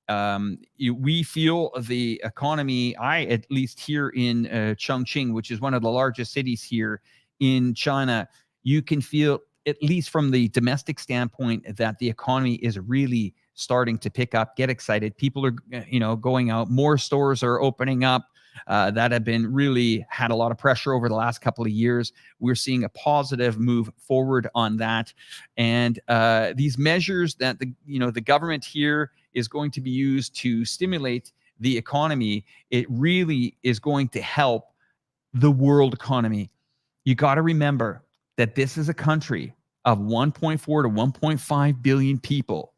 We feel the economy, at least here in Chongqing, which is one of the largest cities here in China, you can feel, at least from the domestic standpoint, that the economy is really starting to pick up, get excited. People are, you know, going out. More stores are opening up that have been really had a lot of pressure over the last couple of years. We're seeing a positive move forward on that. And these measures that the government here is going to be used to stimulate the economy, it really is going to help the world economy. You got to remember that this is a country of 1.4 to 1.5 billion people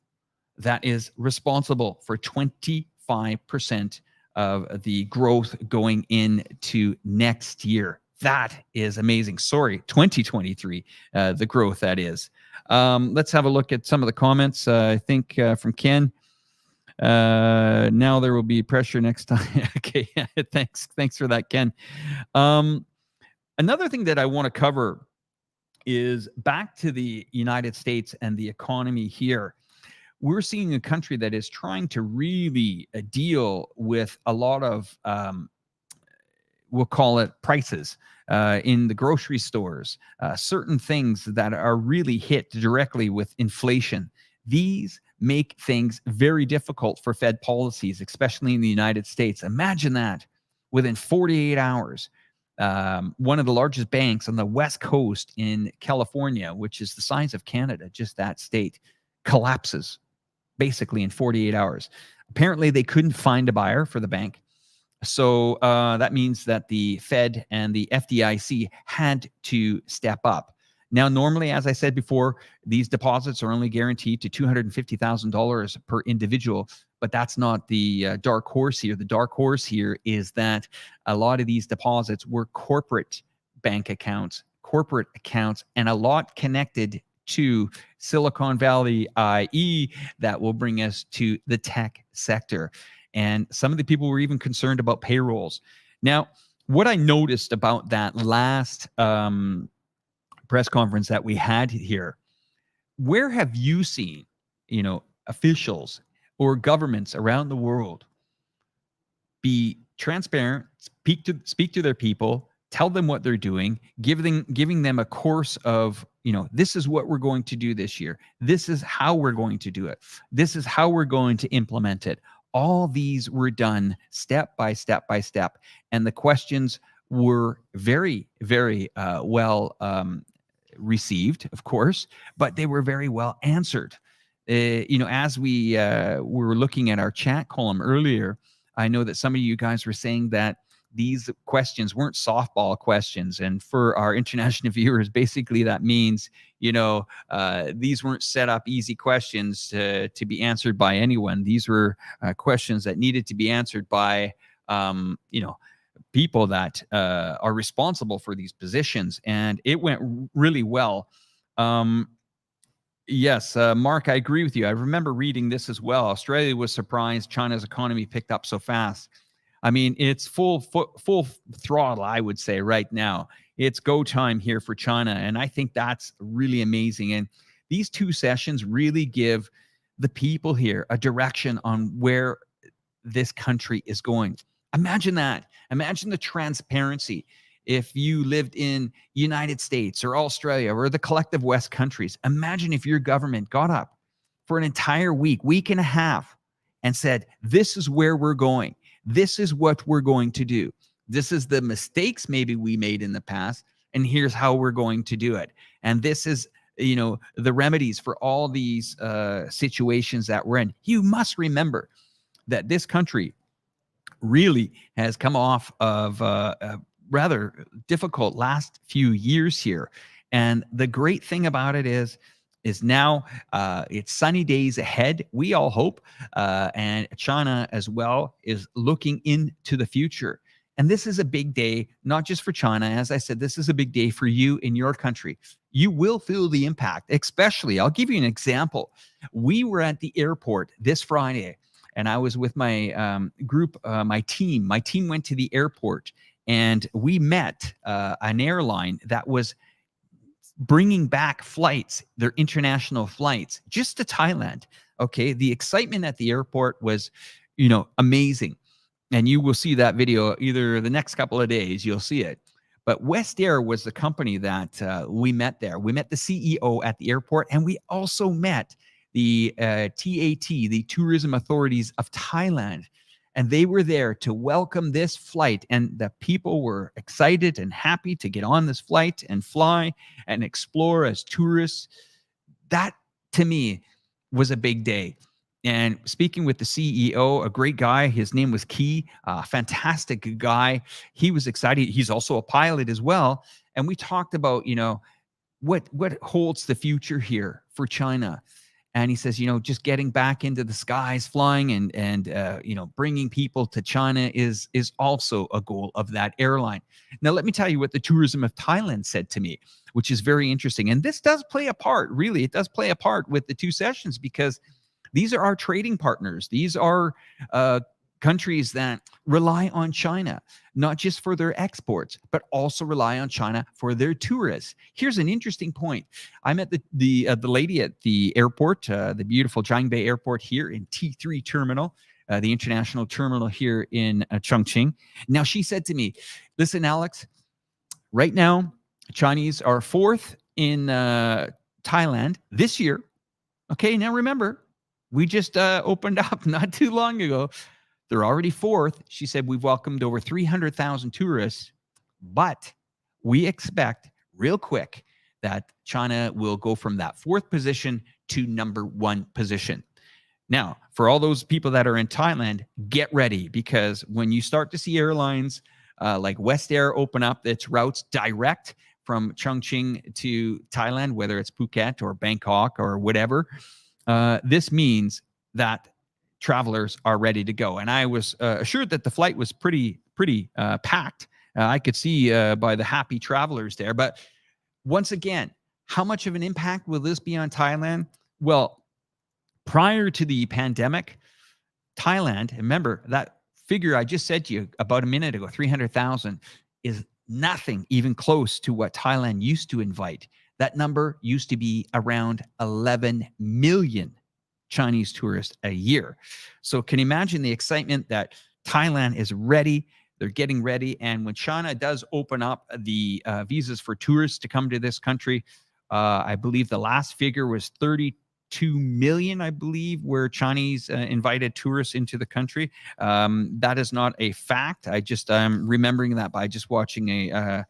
that is responsible for 25% of the growth going into next year. That is amazing. Sorry, 2023, the growth that is. Let's have a look at some of the comments. I think from Ken. Now there will be pressure next time. Okay, thanks for that, Ken. Another thing that I want to cover is back to the United States and the economy here. We're seeing a country that is trying to really deal with a lot of, we'll call it prices in the grocery stores, certain things that are really hit directly with inflation. These make things very difficult for Fed policies, especially in the United States. Imagine that within 48 hours. One of the largest banks on the West Coast in California, which is the size of Canada, just that state, collapses basically in 48 hours. Apparently, they couldn't find a buyer for the bank. So that means that the Fed and the FDIC had to step up. Now, normally, as I said before, these deposits are only guaranteed to $250,000 per individual. But but that's not the dark horse here. The dark horse here is that a lot of these deposits were corporate bank accounts, and a lot connected to Silicon Valley, i.e., that will bring us to the tech sector. And some of the people were even concerned about payrolls. Now, what I noticed about that last press conference that we had here, where have you seen, officials or governments around the world be transparent, speak to their people, tell them what they're doing, giving them a course of, this is what we're going to do this year. This is how we're going to do it. This is how we're going to implement it. All these were done step by step by step. And the questions were very, very well received, of course, but they were very well answered. As we were looking at our chat column earlier, I know that some of you guys were saying that these questions weren't softball questions. And for our international viewers, basically that means, these weren't set up easy questions to be answered by anyone. These were questions that needed to be answered by, people that are responsible for these positions. And it went really well. Yes, Mark, I agree with you. I remember reading this as well. Australia was surprised China's economy picked up so fast. I mean, it's full throttle, I would say, right now. It's go time here for China, and I think that's really amazing. And these two sessions really give the people here a direction on where this country is going. Imagine that. Imagine the transparency. If you lived in United States or Australia or the collective West countries, imagine if your government got up for an entire week and a half, and said, this is where we're going. This is what we're going to do. This is the mistakes maybe we made in the past, and here's how we're going to do it. And this is, the remedies for all these situations that we're in. You must remember that this country really has come off of a rather difficult last few years here. And the great thing about it is now it's sunny days ahead, we all hope, and China as well is looking into the future. And this is a big day, not just for China. As I said, this is a big day for you in your country. You will feel the impact, especially, I'll give you an example. We were at the airport this Friday, and I was with my group, my team. My team went to the airport, and we met an airline that was bringing back flights, their international flights, just to Thailand. Okay, the excitement at the airport was, amazing. And you will see that video either the next couple of days, you'll see it. But West Air was the company that we met there. We met the CEO at the airport, and we also met the TAT, the Tourism Authorities of Thailand. And they were there to welcome this flight. And the people were excited and happy to get on this flight and fly and explore as tourists. That, to me, was a big day. And speaking with the CEO, a great guy, his name was Key, a fantastic guy. He was excited. He's also a pilot as well. And we talked about, what holds the future here for China. And he says, just getting back into the skies, flying and bringing people to China is also a goal of that airline. Now, let me tell you what the Tourism of Thailand said to me, which is very interesting. And this does play a part, really. It does play a part with the two sessions, because these are our trading partners. These are countries that rely on China, not just for their exports, but also rely on China for their tourists. Here's an interesting point. I met the lady at the airport, the beautiful Jiangbei Airport here in T3 Terminal, the international terminal here in Chongqing. Now, she said to me, listen, Alex, right now, Chinese are fourth in Thailand this year. Okay, now remember, we just opened up not too long ago. They're already fourth. She said, we've welcomed over 300,000 tourists, but we expect real quick that China will go from that fourth position to number one position. Now, for all those people that are in Thailand, get ready, because when you start to see airlines like West Air open up its routes direct from Chongqing to Thailand, whether it's Phuket or Bangkok or whatever, this means that travelers are ready to go. And I was assured that the flight was pretty packed. I could see by the happy travelers there. But once again, how much of an impact will this be on Thailand? Well, prior to the pandemic, Thailand, remember that figure I just said to you about a minute ago, 300,000, is nothing even close to what Thailand used to invite. That number used to be around 11 million Chinese tourists a year. So can you imagine the excitement that Thailand is ready? They're getting ready. And when China does open up the visas for tourists to come to this country, I believe the last figure was 32 million, I believe, were Chinese invited tourists into the country. That is not a fact. I'm remembering that by just watching a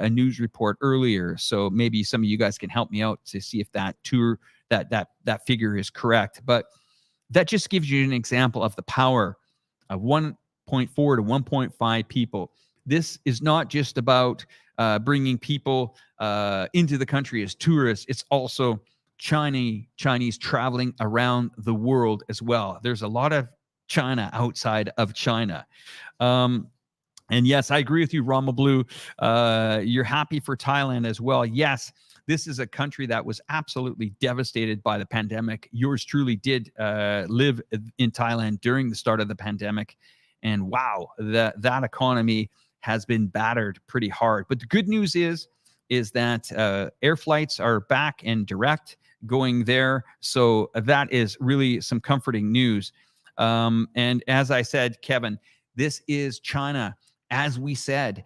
news report earlier. So maybe some of you guys can help me out to see if that that figure is correct. But that just gives you an example of the power of 1.4 to 1.5 people. This is not just about bringing people into the country as tourists. It's also Chinese traveling around the world as well. There's a lot of China outside of China. And yes, I agree with you, Rama Blue. You're happy for Thailand as well. Yes, this is a country that was absolutely devastated by the pandemic. Yours truly did live in Thailand during the start of the pandemic. And wow, that economy has been battered pretty hard. But the good news is that air flights are back and direct going there. So that is really some comforting news. And as I said, Kevin, this is China. As we said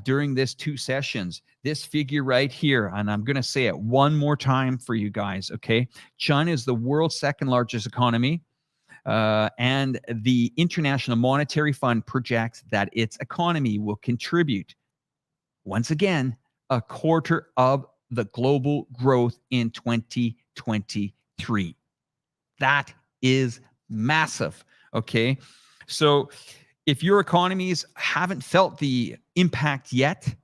during this 2 sessions, this figure right here, and I'm going to say it one more time for you guys, okay? China is the world's second largest economy. And the International Monetary Fund projects that its economy will contribute, once again, a quarter of the global growth in 2023. That is massive, okay? So if your economies haven't felt the impact yet,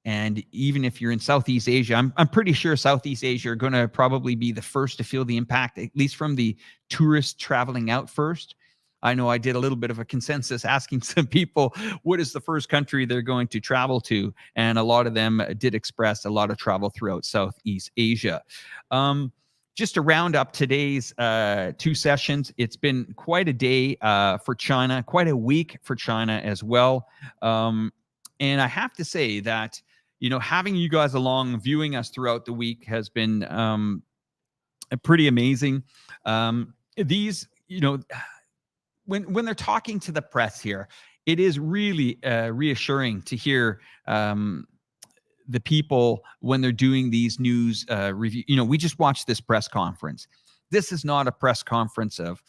and even if you're in Southeast Asia, I'm pretty sure Southeast Asia are going to probably be the first to feel the impact, at least from the tourists traveling out first. I know I did a little bit of a consensus asking some people, what is the first country they're going to travel to? And a lot of them did express a lot of travel throughout Southeast Asia. Just to round up today's 2 sessions, it's been quite a day for China, quite a week for China as well. And I have to say that, having you guys along, viewing us throughout the week has been pretty amazing. These, when they're talking to the press here, it is really reassuring to hear the people when they're doing these news review. We just watched this press conference. This is not a press conference of,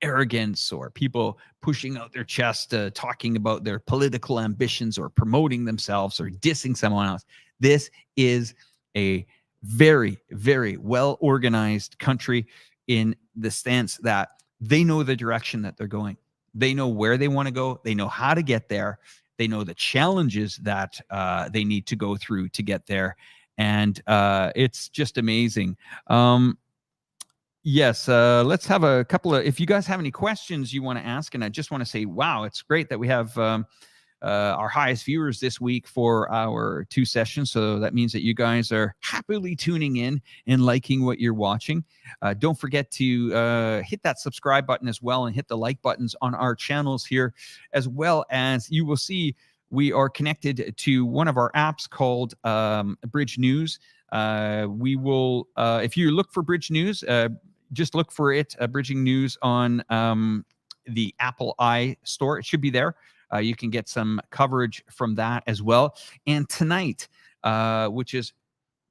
arrogance or people pushing out their chest, talking about their political ambitions or promoting themselves or dissing someone else. This is a very, very well-organized country in the sense that they know the direction that they're going. They know where they want to go. They know how to get there. They know the challenges that they need to go through to get there. And it's just amazing. Yes, let's have a couple of, if you guys have any questions you want to ask, and I just want to say, wow, it's great that we have our highest viewers this week for our 2 sessions. So that means that you guys are happily tuning in and liking what you're watching. Don't forget to hit that subscribe button as well and hit the like buttons on our channels here, as well as you will see we are connected to one of our apps called Bridge News. We will, if you look for Bridge News, just look for it, Bridging News on the Apple iStore. It should be there. You can get some coverage from that as well. And tonight, which is,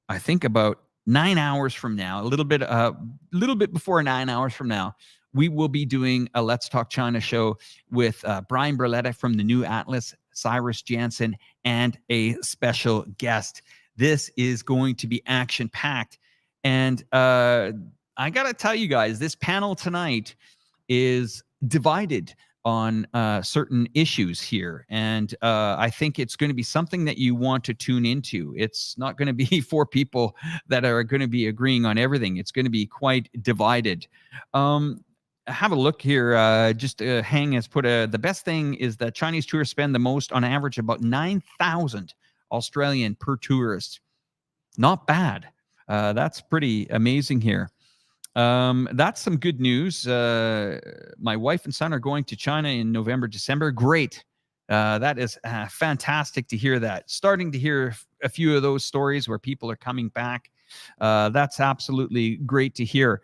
I think, about 9 hours from now, a little bit before 9 hours from now, we will be doing a Let's Talk China show with Brian Berletta from the New Atlas, Cyrus Jansen, and a special guest. This is going to be action-packed. And I got to tell you guys, this panel tonight is divided on certain issues here. And I think it's going to be something that you want to tune into. It's not going to be 4 people that are going to be agreeing on everything. It's going to be quite divided. have a look here. Hang has put the best thing is that Chinese tourists spend the most on average about 9,000 Australian per tourist. Not bad. That's pretty amazing here. That's some good news. My wife and son are going to China in November, December. Great. That is fantastic to hear that. Starting to hear a few of those stories where people are coming back. That's absolutely great to hear.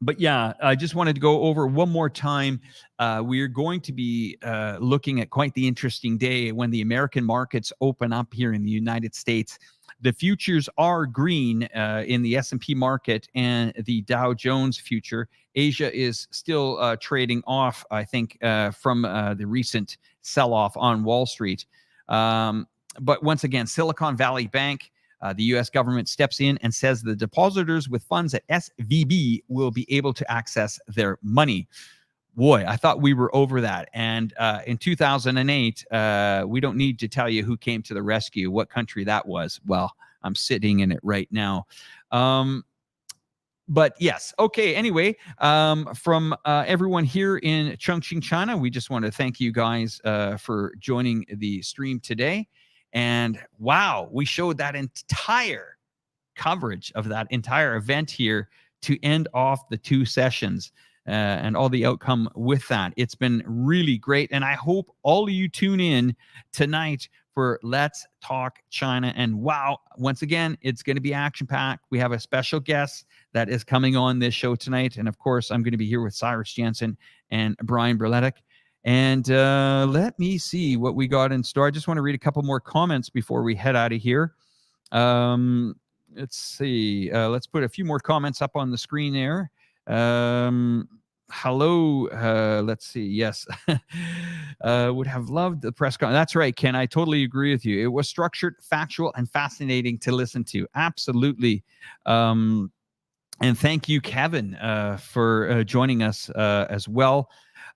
But yeah, I just wanted to go over one more time. We're going to be looking at quite the interesting day when the American markets open up here in the United States. The futures are green in the S&P market and the Dow Jones future. Asia is still trading off, I think, from the recent sell-off on Wall Street. But once again, Silicon Valley Bank, the U.S. government steps in and says the depositors with funds at SVB will be able to access their money. Boy, I thought we were over that. And in 2008, we don't need to tell you who came to the rescue, what country that was. Well, I'm sitting in it right now. But yes, okay, anyway, from everyone here in Chongqing, China, we just want to thank you guys for joining the stream today. And wow, we showed that entire coverage of that entire event here to end off the 2 sessions and all the outcome with that. It's been really great. And I hope all of you tune in tonight for Let's Talk China. And wow, once again, it's going to be action-packed. We have a special guest that is coming on this show tonight. And of course, I'm going to be here with Cyrus Jensen and Brian Berletic. And let me see what we got in store. I just want to read a couple more comments before we head out of here. Let's see. Let's put a few more comments up on the screen there. Hello. Let's see. Yes. Would have loved the press conference. That's right, Ken. I totally agree with you. It was structured, factual, and fascinating to listen to. Absolutely. And thank you, Kevin, for joining us as well.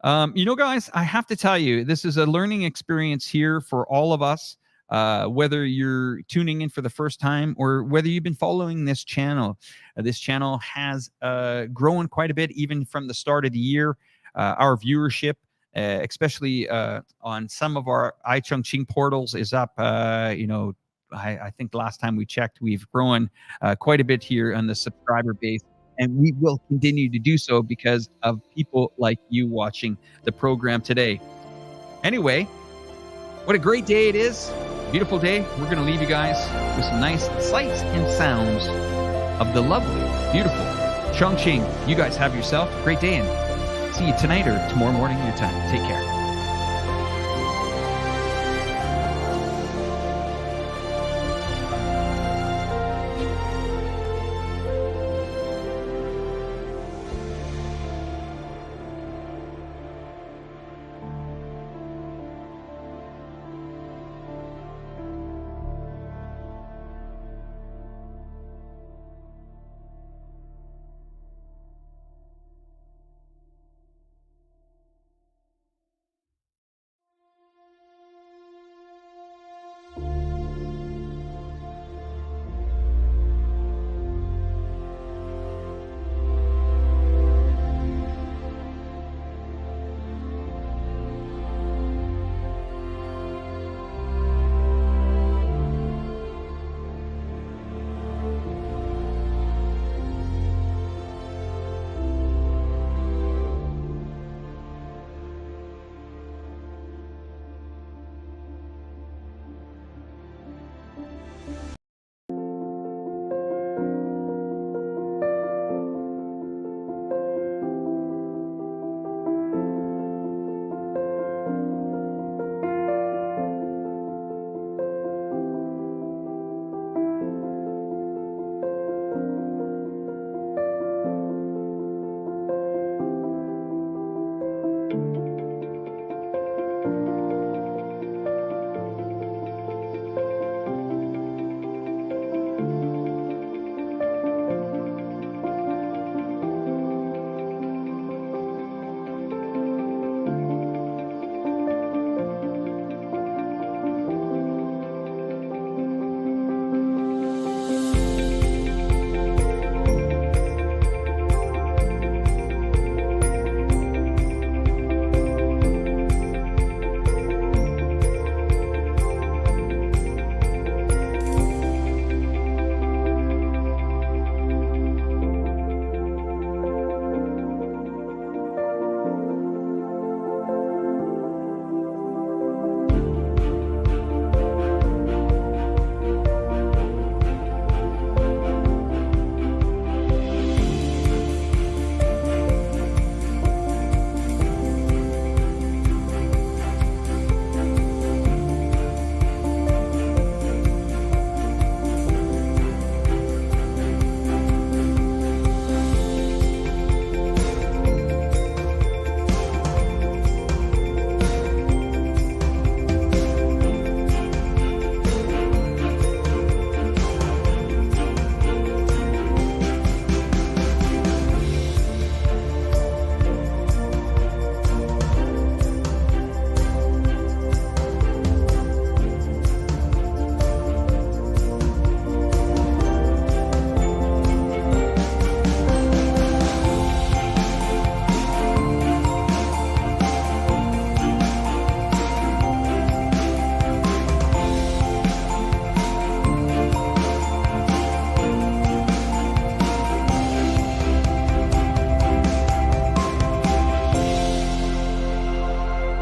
You know, guys, I have to tell you, this is a learning experience here for all of us, whether you're tuning in for the first time or whether you've been following this channel. This channel has grown quite a bit, even from the start of the year. Our viewership, especially on some of our iChongqing portals, is up. You know, I think last time we checked, we've grown quite a bit here on the subscriber base. And we will continue to do so because of people like you watching the program today. Anyway, what a great day it is. Beautiful day. We're going to leave you guys with some nice sights and sounds of the lovely, beautiful Chongqing. You guys have yourself a great day and see you tonight or tomorrow morning your time. Take care.